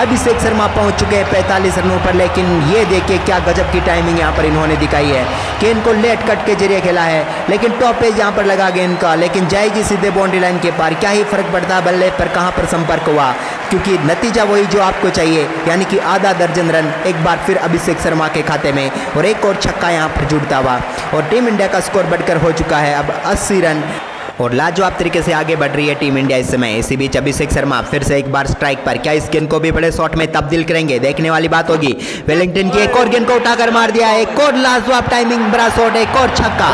अभिषेक शर्मा पहुंच चुके हैं 45 रनों पर, लेकिन ये देखिए क्या गजब की टाइमिंग यहां पर इन्होंने दिखाई है। गेंद को लेट कट के जरिए खेला है, लेकिन टॉप पेज यहां पर लगा गेंद का, लेकिन जाएगी सीधे बाउंड्री लाइन के पार। क्या ही फर्क पड़ता है बल्ले पर कहां पर संपर्क हुआ, क्योंकि नतीजा वही जो आपको चाहिए, यानी कि आधा दर्जन रन एक बार फिर अभिषेक शर्मा के खाते में और एक और छक्का यहां पर जुड़ता हुआ, और टीम इंडिया का स्कोर बढ़कर हो चुका है अब 80 रन और लाजवाब तरीके से आगे बढ़ रही है टीम इंडिया इस समय। इसी बीच अभिषेक शर्मा फिर से एक बार स्ट्राइक पर, क्या इस गेंद को भी बड़े शॉट में तब्दील करेंगे, देखने वाली बात होगी। वेलिंगटन की एक और गेंद को उठाकर मार दिया, एक और लाजवाब टाइमिंग बड़ा शॉट, एक और छक्का।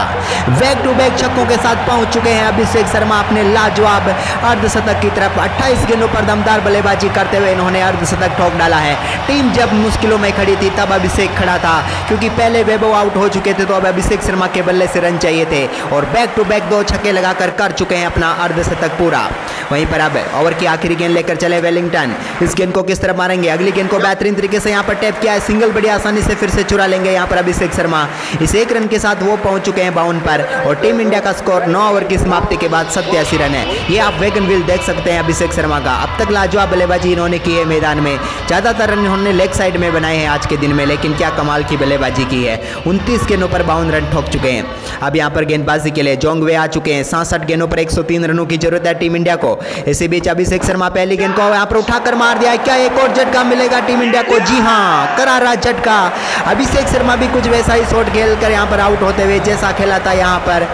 बैक टू बैक छक्कों के साथ पहुंच चुके हैं अभिषेक शर्मा अपने लाजवाब अर्धशतक की तरफ। 28 गेंदों पर दमदार बल्लेबाजी करते हुए इन्होंने अर्धशतक ठोक डाला है। टीम जब मुश्किलों में खड़ी थी तब अभिषेक खड़ा था, क्योंकि पहले वैभव आउट हो चुके थे, तो अब अभिषेक शर्मा के बल्ले से रन चाहिए थे और बैक टू बैक 2 छक्के लगाकर कर चुके हैं अपना अर्धशतक पूरा। वहीं पर अब ओवर की आखिरी गेंद लेकर चले वेलिंगटन। इस गेंद को किस तरफ मारेंगे, अगली गेंद को बेहतरीन तरीके से यहां पर टैप किया है, सिंगल बड़ी आसानी से फिर से चुरा लेंगे यहां पर अभिषेक शर्मा। इस एक रन के साथ वो पहुंच चुके हैं 52 पर और टीम इंडिया का स्कोर 9 ओवर की समाप्ति के बाद 87 रन है। ये आप वैगन व्हील देख सकते हैं अभिषेक शर्मा का। अब तक लाजवाब बल्लेबाजी इन्होंने की है मैदान में, ज्यादातर रन इन्होंने लेग साइड में बनाए हैं आज के दिन में, लेकिन क्या कमाल की बल्लेबाजी की है। 29 गेंदों पर 52 रन ठोक चुके हैं। अब यहां पर गेंदबाजी के लिए जोंगवे आ चुके हैं। 67 गेंदों पर 103 रनों की जरूरत है टीम इंडिया को। इसी बीच अभिषेक शर्मा पहली गेंद को यहां पर उठाकर मार दिया। क्या एक और झटका मिलेगा टीम इंडिया को? जी हां, करारा झटका। अभिषेक शर्मा भी कुछ वैसा ही शॉट खेलकर यहां पर आउट होते हुए जैसा खेला था यहां पर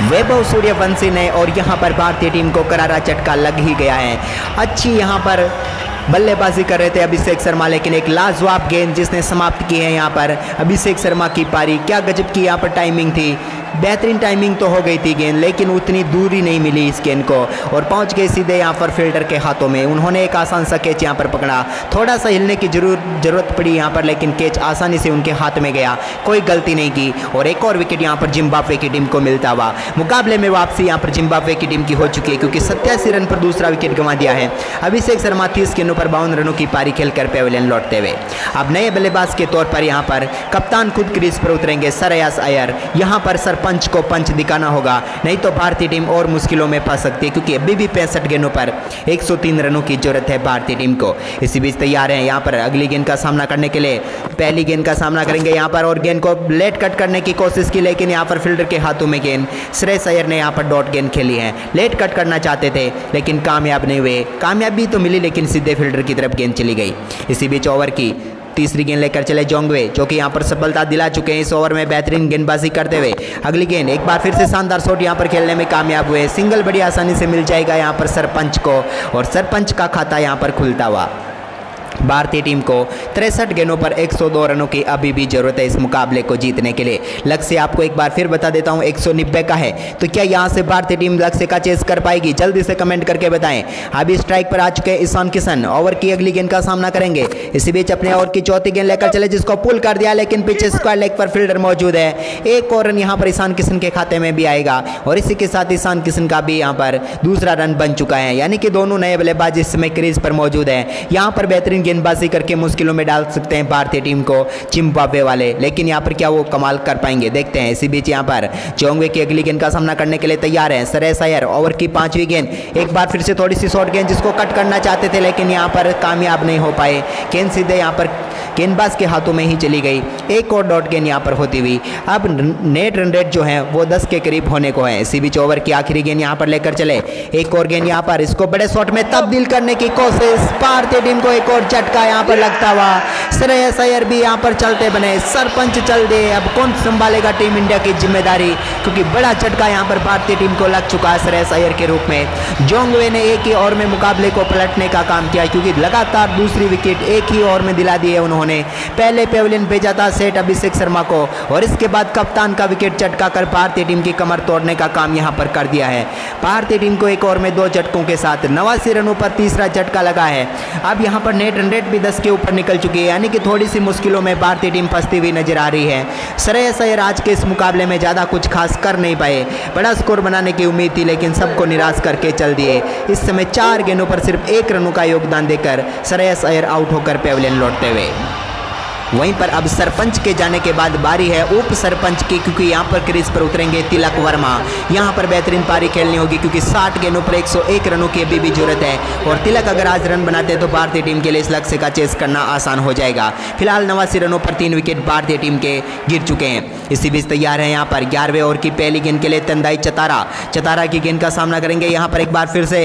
वैभव सूर्यवंशी ने, और यहां पर भारतीय टीम को करारा झटका लग ही गया है। अच्छी यहां पर बल्लेबाजी कर रहे थे अभिषेक शर्मा, लेकिन एक लाजवाब गेंद जिसने समाप्त की है यहाँ पर अभिषेक शर्मा की पारी। क्या गजब की यहाँ पर टाइमिंग थी। बेहतरीन टाइमिंग तो हो गई थी गेंद, लेकिन उतनी दूरी नहीं मिली इस गेंद को और पहुंच गई सीधे यहाँ पर फील्डर के हाथों में। उन्होंने एक आसान सा कैच यहाँ पर पकड़ा, थोड़ा सा हिलने की जरूरत पड़ी यहाँ पर, लेकिन कैच आसानी से उनके हाथ में गया, कोई गलती नहीं की और एक और विकेट यहाँ पर जिम्बाब्वे की टीम को मिलता हुआ। मुकाबले में वापसी यहाँ पर जिम्बाब्वे की टीम की हो चुकी है, क्योंकि 87 रन पर दूसरा विकेट गंवा दिया है। अभिषेक शर्मा 30 गेंदों पर 52 रनों की पारी खेलकर पेविलियन लौटते हुए। अब नए बल्लेबाज के तौर पर यहाँ पर कप्तान खुद क्रीज पर उतरेंगे, श्रेयस अय्यर। यहाँ पर सरपंच को पंच दिखाना होगा, नहीं तो भारतीय टीम और मुश्किलों में फंस सकती है, क्योंकि अभी भी 65 गेंदों पर 103 रनों की जरूरत है भारतीय टीम को। इसी बीच तैयार हैं यहाँ पर अगली गेंद का सामना करने के लिए। पहली गेंद का सामना करेंगे यहाँ पर और गेंद को लेट कट करने की कोशिश की, लेकिन यहाँ पर फील्डर के हाथों में गेंद। श्रेयस अय्यर ने यहाँ पर डॉट गेंद खेली है, लेट कट करना चाहते थे लेकिन कामयाब नहीं हुए। कामयाबी तो मिली लेकिन सीधे फील्डर की तरफ गेंद चली गई। इसी बीच ओवर की तीसरी गेंद लेकर चले जोंगवे, जो कि यहाँ पर सफलता दिला चुके हैं इस ओवर में बेहतरीन गेंदबाजी करते हुए। अगली गेंद एक बार फिर से शानदार शॉट यहाँ पर खेलने में कामयाब हुए। सिंगल बड़ी आसानी से मिल जाएगा यहाँ पर सरपंच को और सरपंच का खाता यहाँ पर खुलता हुआ। भारतीय टीम को 63 गेंदों पर 102 रनों की अभी भी जरूरत है इस मुकाबले को जीतने के लिए। लक्ष्य आपको एक बार फिर बता देता हूं 190 का है, तो क्या यहां से भारतीय टीम लक्ष्य का चेस कर पाएगी? जल्दी से कमेंट करके बताएं। अभी स्ट्राइक पर आ चुके हैं ईशान किशन, ओवर की अगली गेंद का सामना करेंगे। इसी बीच अपने ओवर की चौथी गेंद लेकर चले, जिसको पुल कर दिया, लेकिन पीछे स्क्वायर लेग पर फील्डर मौजूद है। एक और रन यहाँ पर ईशान किशन के खाते में भी आएगा और इसी के साथ ईशान किशन का भी यहाँ पर दूसरा रन बन चुका है, यानी कि दोनों नए बल्लेबाज इस समय क्रीज पर मौजूद है। यहाँ पर बेहतरीन गेंदबाजी करके मुश्किलों में डाल सकते हैं भारतीय टीम को जिम्बाब्वे वाले, लेकिन यहाँ पर क्या वो कमाल कर पाएंगे, देखते हैं। इसी बीच यहाँ पर जोंगवे की अगली गेंद का सामना करने के लिए तैयार है श्रेयस अय्यर। ओवर की 5वीं गेंद, एक बार फिर से थोड़ी सी शॉर्ट गेंद जिसको कट करना चाहते थे, लेकिन यहाँ पर कामयाब नहीं हो पाए। गेंद सीधे यहाँ पर गेंदबाज के हाथों में ही चली गई। एक और डॉट गेंद यहाँ पर होती हुई। अब नेट रन रेट जो है वो 10 के करीब होने को है। इसी बीच ओवर की आखिरी गेंद यहाँ पर लेकर चले, एक और गेंद यहाँ पर, इसको बड़े शॉट में तब्दील करने की कोशिश। भारतीय टीम को एक और झटका यहाँ पर लगता हुआ। श्रेयस अय्यर भी यहाँ पर चलते बने, सरपंच चल दे। अब कौन संभालेगा टीम इंडिया की जिम्मेदारी, क्योंकि बड़ा झटका यहाँ पर भारतीय टीम को लग चुका है श्रेयस अय्यर के रूप में। जोंगवे ने एक ही ओवर में मुकाबले को पलटने का काम किया, क्योंकि लगातार दूसरी विकेट एक ही ओवर में दिला दी है उन्होंने। पहले पेविलियन भेजा था सेठ अभिषेक शर्मा को और इसके बाद कप्तान का विकेट चटका कर भारतीय टीम की कमर तोड़ने का काम यहां पर कर दिया है। भारतीय टीम को एक ओवर में 2 झटकों के साथ 89 रनों पर तीसरा झटका लगा है। अब यहां पर नेट रन रेट भी 10 के ऊपर निकल चुकी है, यानी कि थोड़ी सी मुश्किलों में भारतीय टीम फंसती हुई नजर आ रही है। श्रेयस अय्यर आज के इस मुकाबले में ज्यादा कुछ खास कर नहीं पाए। बड़ा स्कोर बनाने की उम्मीद थी, लेकिन सबको निराश करके चल दिए। इस समय 4 गेंदों पर सिर्फ 1 रनों का योगदान देकर श्रेयस अय्यर आउट होकर पेविलियन लौटते हुए। वहीं पर अब सरपंच के जाने के बाद बारी है उप सरपंच की, क्योंकि यहाँ पर क्रीज पर उतरेंगे तिलक वर्मा। यहाँ पर बेहतरीन पारी खेलनी होगी, क्योंकि 60 गेंदों पर 101 रनों की अभी भी जरूरत है और तिलक अगर आज रन बनाते हैं तो भारतीय टीम के लिए इस लक्ष्य का चेस करना आसान हो जाएगा। फिलहाल 89 रनों पर 3 विकेट भारतीय टीम के गिर चुके हैं। इसी बीच तैयार है यहाँ पर 11वें ओवर की पहली गेंद के लिए तंदाई चतारा की गेंद का सामना करेंगे। यहाँ पर एक बार फिर से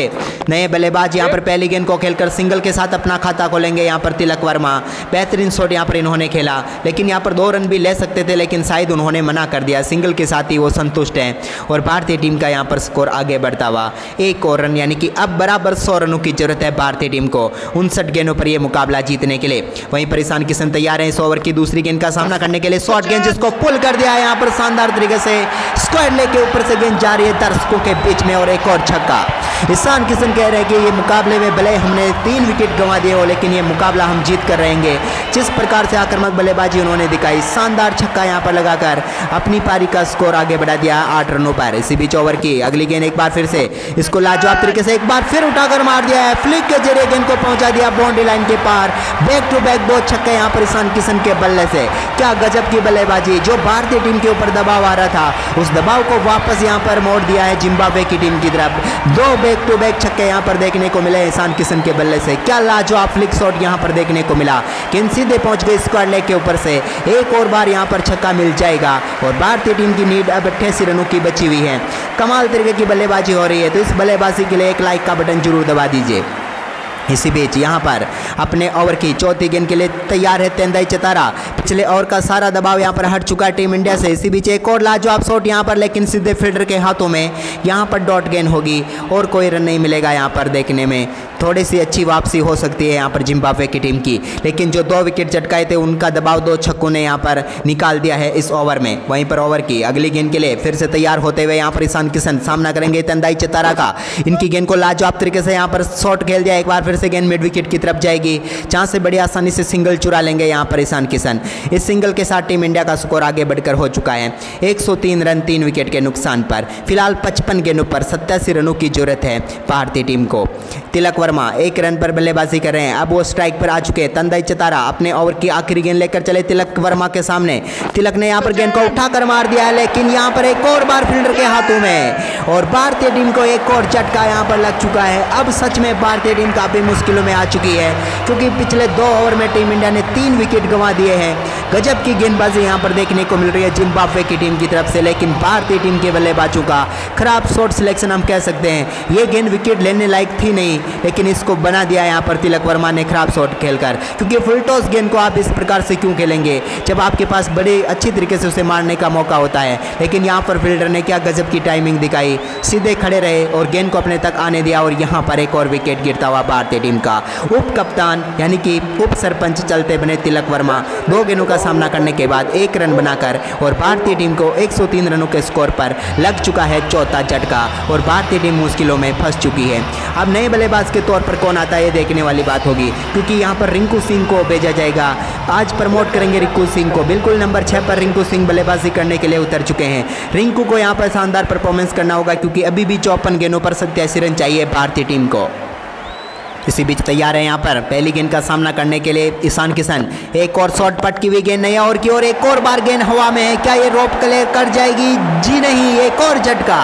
नए बल्लेबाज यहाँ पर पहली गेंद को खेलकर सिंगल के साथ अपना खाता खोलेंगे यहाँ पर तिलक वर्मा। बेहतरीन शॉट यहाँ पर उन्होंने खेला, लेकिन यहाँ पर 2 रन भी ले सकते थे, लेकिन शायद उन्होंने मना कर दिया। सिंगल के साथ ही वो संतुष्ट हैं और भारतीय टीम का यहाँ पर स्कोर आगे बढ़ता हुआ 1 और रन, यानी कि अब बराबर 100 रनों की जरूरत है भारतीय टीम को 59 गेंदों पर यह मुकाबला जीतने के लिए। वहीं पर ईशान किशन तैयार है इस ओवर की दूसरी गेंद का सामना करने के लिए। शॉर्ट गेंद जिसको पुल कर दिया है यहाँ पर शानदार तरीके से, स्क्वायर लेग के ऊपर से गेंद जा रही है दर्शकों के बीच में और एक और छक्का। ईशान किशन कह रहे हैं कि ये मुकाबले में भले हमने 3 विकेट गंवा दिए हो, लेकिन ये मुकाबला हम जीत कर रहेंगे। जिस प्रकार से आक्रामक बल्लेबाजी उन्होंने दिखाई, शानदार छक्का यहां पर लगाकर अपनी पारी का स्कोर आगे बढ़ा दिया 8 रनों पर। इसी बीच ओवर की अगली गेंद एक बार फिर से इसको लाजवाब तरीके से एक बार फिर उठाकर मार दिया है, फ्लिक के जरिए गेंद को पहुंचा दिया बाउंड्री लाइन के पार। बैक टू बैक 2 छक्के यहां पर ईशान किशन के बल्ले से। क्या गजब की बल्लेबाजी, जो भारतीय टीम के ऊपर दबाव आ रहा था उस दबाव को वापस यहां पर मोड़ दिया है जिम्बाब्वे की टीम की तरफ। 2 बैक टू बैक छक्के यहां पर देखने को मिले ईशान किशन के बल्ले से। क्या लाजवाब फ्लिक शॉट यहां पर देखने को मिला, गेंद सीधे पहुंच गई स्क्वायर लेग के ऊपर से। एक और बार यहां पर छक्का मिल जाएगा और भारतीय टीम की नीड अब 88 रनों की बची हुई है। कमाल तरीके की बल्लेबाजी हो रही है, तो इस बल्लेबाजी के लिए एक लाइक का बटन जरूर दबा दीजिए। इसी बीच यहाँ पर अपने ओवर की चौथी गेंद के लिए तैयार है तेंदुई चतारा। पिछले ओवर का सारा दबाव यहाँ पर हट चुका है टीम इंडिया से। इसी बीच एक और लाजवाब शॉट यहाँ पर, लेकिन सीधे फील्डर के हाथों में यहाँ पर डॉट गेंद होगी और कोई रन नहीं मिलेगा। यहाँ पर देखने में थोड़ी सी अच्छी वापसी हो सकती है यहाँ पर जिम्बाब्वे की टीम की, लेकिन जो 2 विकेट चटकाए थे उनका दबाव 2 छक्कों ने यहाँ पर निकाल दिया है इस ओवर में। वहीं पर ओवर की अगली गेंद के लिए फिर से तैयार होते हुए यहाँ पर ईशान किशन सामना करेंगे तेंदुई चतारा का। इनकी गेंद को लाजवाब तरीके से यहाँ पर शॉट खेल दिया। एक बार फिर से गेंद मिड विकेट की तरफ जाएगी, जहाँ से बड़ी आसानी से सिंगल चुरा लेंगे यहाँ पर ईशान किशन। इस सिंगल के साथ टीम इंडिया का स्कोर आगे बढ़कर हो चुका है 103 रन 3 विकेट के नुकसान पर। फिलहाल 55 गेंदों पर 87 रनों की जरूरत है भारतीय टीम को। तिलक वर्मा 1 रन पर बल्लेबाजी कर रहे हैं। अब वो स्ट्राइक पर आ चुके हैं। तेंदुई चतारा अपने ओवर की आखिरी गेंद लेकर चले तिलक वर्मा के सामने। तिलक ने यहाँ पर गेंद को उठाकर मार दिया है, लेकिन यहाँ पर एक और बार फील्डर के हाथों में और भारतीय टीम को एक और झटका यहाँ पर लग चुका है। अब सच में भारतीय टीम काफ़ी मुश्किलों में आ चुकी है, क्योंकि पिछले 2 ओवर में टीम इंडिया ने 3 विकेट गंवा दिए हैं। गजब की गेंदबाजी यहाँ पर देखने को मिल रही है जिम्बाब्वे की टीम की तरफ से, लेकिन भारतीय टीम के बल्लेबाजों का खराब शॉट सिलेक्शन हम कह सकते हैं। ये गेंद विकेट लेने लायक थी नहीं, लेकिन इसको बना दिया यहाँ पर तिलक वर्मा ने खराब शॉट खेलकर। क्योंकि फुल टॉस गेंद को आप इस प्रकार से क्यों खेलेंगे जब आपके पास बड़े अच्छी तरीके से उसे मारने का मौका होता है। लेकिन यहाँ पर फील्डर ने क्या गजब की टाइमिंग दिखाई, सीधे खड़े रहे और गेंद को अपने तक आने दिया और यहाँ पर एक और विकेट गिरता हुआ भारतीय टीम का। उप कप्तान यानी कि उप सरपंच चलते बने तिलक वर्मा 2 गेंदों का सामना करने के बाद 1 रन बनाकर और भारतीय टीम को 103 रनों के स्कोर पर लग चुका है चौथा झटका और भारतीय टीम मुश्किलों में फंस चुकी है। अब नए बल्लेबाज के तौर पर कौन आता है ये देखने वाली बात होगी, क्योंकि यहाँ पर रिंकू सिंह को भेजा जाएगा। आज प्रमोट करेंगे रिंकू सिंह को। बिल्कुल नंबर 6 पर रिंकू सिंह बल्लेबाजी करने के लिए उतर चुके हैं। रिंकू को यहाँ पर शानदार परफॉर्मेंस करना होगा, क्योंकि अभी भी 54 गेंदों पर 87 रन चाहिए भारतीय टीम को। इसी बीच तैयार है यहाँ पर पहली गेंद का सामना करने के लिए ईशान किशन। एक और शॉट पटकी हुई गेंद नया और की ओर, एक और बार गेंद हवा में है। क्या ये रोप क्लियर कर जाएगी? जी नहीं, एक और झटका।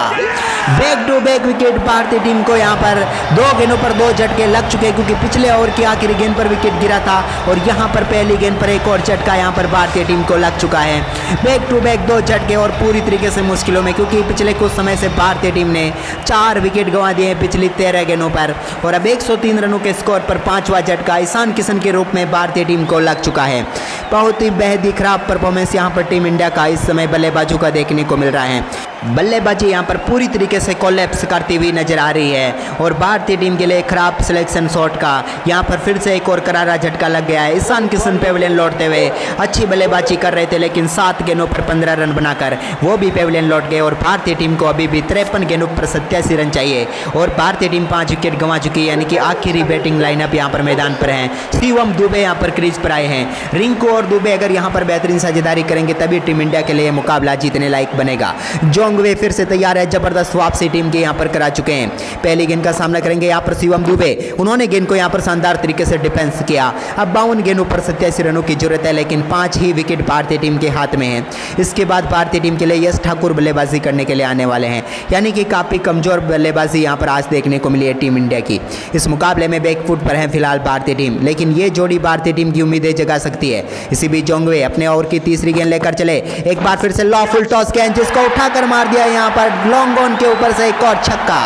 बैक टू बैक विकेट भारतीय टीम को यहाँ पर 2 गेंदों पर 2 झटके लग चुके, क्योंकि पिछले ओवर की आखिरी गेंद पर विकेट गिरा था और यहाँ पर पहली गेंद पर एक और झटका यहाँ पर भारतीय टीम को लग चुका है। बैक टू बैक 2 झटके और पूरी तरीके से मुश्किलों में, क्योंकि पिछले कुछ समय से भारतीय टीम ने 4 विकेट गंवा दिए हैं पिछली 13 गेंदों पर और अब 103 रनों के स्कोर पर 5वां झटका ईशान किशन के रूप में भारतीय टीम को लग चुका है। बहुत ही बेहद ही खराब परफॉर्मेंस यहाँ पर टीम इंडिया का इस समय बल्लेबाजों का देखने को मिल रहा है। बल्लेबाजी यहाँ पर पूरी तरीके से कोलैप्स करती हुई नजर आ रही है और भारतीय टीम के लिए खराब सिलेक्शन शॉट का यहाँ पर फिर से एक और करारा झटका लग गया है। ईशान किशन पेविलियन लौटते हुए अच्छी बल्लेबाजी कर रहे थे, लेकिन 7 गेंदों पर 15 रन बनाकर वो भी पेविलियन लौट गए और भारतीय टीम को अभी भी 53 गेंदों पर 87 रन चाहिए और भारतीय टीम 5 विकेट गंवा चुकी है, यानी कि आखिरी बैटिंग लाइनअप यहाँ पर मैदान पर है। शिवम दुबे यहाँ पर क्रीज पर आए हैं। रिंकू और दुबे अगर यहाँ पर बेहतरीन साझेदारी करेंगे तभी टीम इंडिया के लिए मुकाबला जीतने लायक बनेगा। जोंगवे फिर से तैयार है, जबरदस्त वापसी टीम के यहाँ पर करा चुके हैं। पहली गेंद का सामना करेंगे यहाँ पर शिवम दुबे। उन्होंने गेंद को यहाँ पर शानदार तरीके से डिफेंस किया। अब 52 गेंदों पर 87 रनों की जरूरत है, लेकिन 5 ही विकेट भारतीय टीम के हाथ में है। इसके बाद भारतीय टीम के लिए यश ठाकुर बल्लेबाजी करने के लिए आने वाले हैं, यानी कि काफ़ी कमजोर बल्लेबाजी यहाँ पर आज देखने को मिली है टीम इंडिया की। इस मुकाबले में बैकफुट पर है फिलहाल भारतीय टीम, लेकिन ये जोड़ी भारतीय टीम की उम्मीदें जगा सकती है। इसी बीच जोंगवे अपने ओवर की तीसरी गेंद लेकर चले। एक बार फिर से लॉ फुल टॉस गेंद जिसको उठाकर मार दिया यहाँ पर लॉन्ग ऑन के ऊपर से एक और छक्का।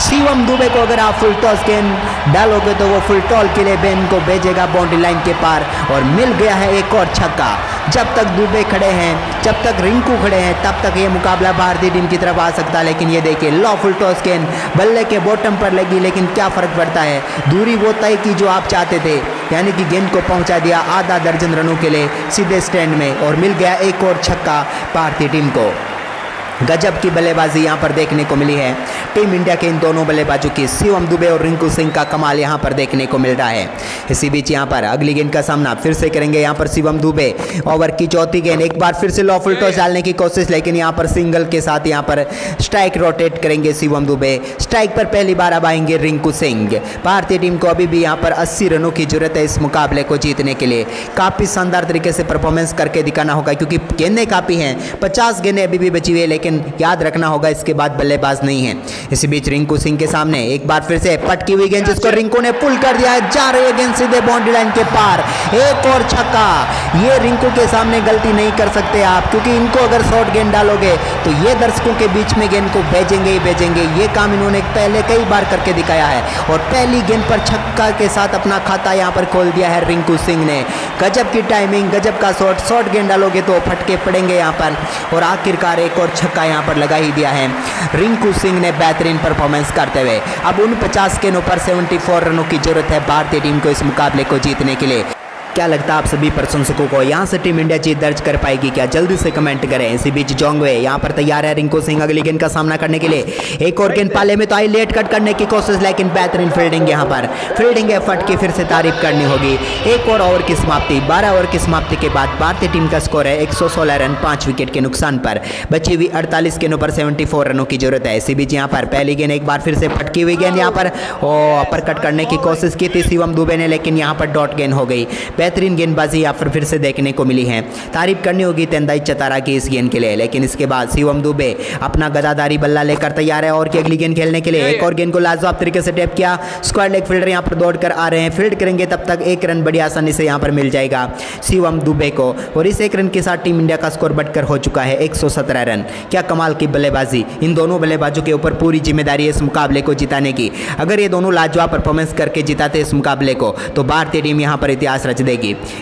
शिवम दुबे को अगर आप फुल टॉस गेंद डालोगे तो वो फुल टॉल के लिए बेन को भेजेगा बाउंड्री लाइन के पार और मिल गया है एक और छक्का। जब तक दुबे खड़े हैं, जब तक रिंकू खड़े हैं, तब तक ये मुकाबला भारतीय टीम की तरफ आ सकता है। लेकिन ये देखिए लॉ फुल टॉस गेंद बल्ले के बॉटम पर लगी, लेकिन क्या फर्क पड़ता है, दूरी वो तय की जो आप चाहते थे, यानी कि गेंद को पहुंचा दिया आधा दर्जन रनों के लिए सीधे स्टैंड में और मिल गया एक और छक्का भारतीय टीम को। गजब की बल्लेबाजी यहाँ पर देखने को मिली है टीम इंडिया के इन दोनों बल्लेबाजों की। शिवम दुबे और रिंकू सिंह का कमाल यहाँ पर देखने को मिल रहा है। इसी बीच यहाँ पर अगली गेंद का सामना फिर से करेंगे यहाँ पर शिवम दुबे। ओवर की चौथी गेंद, एक बार फिर से लॉ फुल टॉस डालने की कोशिश, लेकिन यहाँ पर सिंगल के साथ यहाँ पर स्ट्राइक रोटेट करेंगे शिवम दुबे। स्ट्राइक पर पहली बार अब आएंगे रिंकू सिंह। भारतीय टीम को अभी भी यहाँ पर 80 रनों की जरूरत है इस मुकाबले को जीतने के लिए। काफ़ी शानदार तरीके से परफॉर्मेंस करके दिखाना होगा, क्योंकि गेंदें काफ़ी हैं, 50 गेंदें अभी भी बची हुई है, लेकिन याद रखना होगा इसके बाद बल्लेबाज नहीं है। इसी बीच रिंकू सिंह के सामने एक बार फिर से पटकी हुई गेंद जिसको रिंकू ने पुल कर दिया है, जा रही है गेंद सीधे बाउंड्री लाइन के पार, एक और छक्का। ये रिंकू के सामने गलती नहीं कर सकते आप, क्योंकि इनको अगर शॉर्ट गेंद डालोगे तो ये दर्शकों के बीच में गेंद को भेजेंगे ही भेजेंगे। ये काम इन्होंने पहले कई बार करके दिखाया है और पहली गेंद पर छक्का के साथ अपना खाता यहाँ पर खोल दिया है रिंकू सिंह ने। गजब की टाइमिंग, गजब का शॉर्ट गेंद डालोगे तो फटके पड़ेंगे यहाँ पर, और आखिरकार एक और छक्का यहाँ पर लगा ही दिया है रिंकू सिंह ने बेहतरीन परफॉर्मेंस करते हुए। अब उन 50 गेंदों पर 74 रनों की जरूरत है भारतीय टीम को इस मुकाबले को जीतने के लिए। क्या लगता है आप सभी प्रशंसकों को, यहाँ से टीम इंडिया जीत दर्ज कर पाएगी क्या? जल्दी से कमेंट करें। इसी बीच जोंगवे यहाँ पर तैयार है रिंकू सिंह अगली गेंद का सामना करने के लिए। एक और गेंद पाले में तो आई, लेट कट करने की कोशिश, लेकिन बेहतरीन फील्डिंग यहाँ पर, फील्डिंग एफर्ट की फिर से तारीफ करनी होगी। एक और ओवर की समाप्ति, 12 ओवर की समाप्ति के बाद भारतीय टीम का स्कोर है 116 रन 5 विकेट के नुकसान पर। बची हुई 48 गेंदों पर 74 रनों की जरूरत है। इसी बीच यहाँ पर पहली गेंद एक बार फिर से फटकी हुई गेंद यहाँ पर अपर कट करने की कोशिश की थी शिवम दुबे ने, लेकिन यहाँ पर डॉट गेंद हो गई। बेहतरीन गेंदबाजी यहाँ पर फिर से देखने को मिली है, तारीफ करनी होगी तेंदाई चतारा की इस गेंद के लिए। लेकिन इसके बाद शिवम दुबे अपना गदाधारी बल्ला लेकर तैयार है और की अगली गेंद खेलने के लिए। एक और गेंद को लाजवाब तरीके से टैप किया, स्क्वायर लेग फील्डर यहाँ पर दौड़ कर आ रहे हैं, फील्ड करेंगे तब तक एक रन बड़ी आसानी से यहाँ पर मिल जाएगा शिवम दुबे को, और इस एक रन के साथ टीम इंडिया का स्कोर बढ़कर हो चुका है 117 रन। क्या कमाल की बल्लेबाजी, इन दोनों बल्लेबाजों के ऊपर पूरी जिम्मेदारी है इस मुकाबले को जिताने की। अगर ये दोनों लाजवाब परफॉर्मेंस करके जिताते इस मुकाबले को तो भारतीय टीम यहाँ पर इतिहास रच देगी।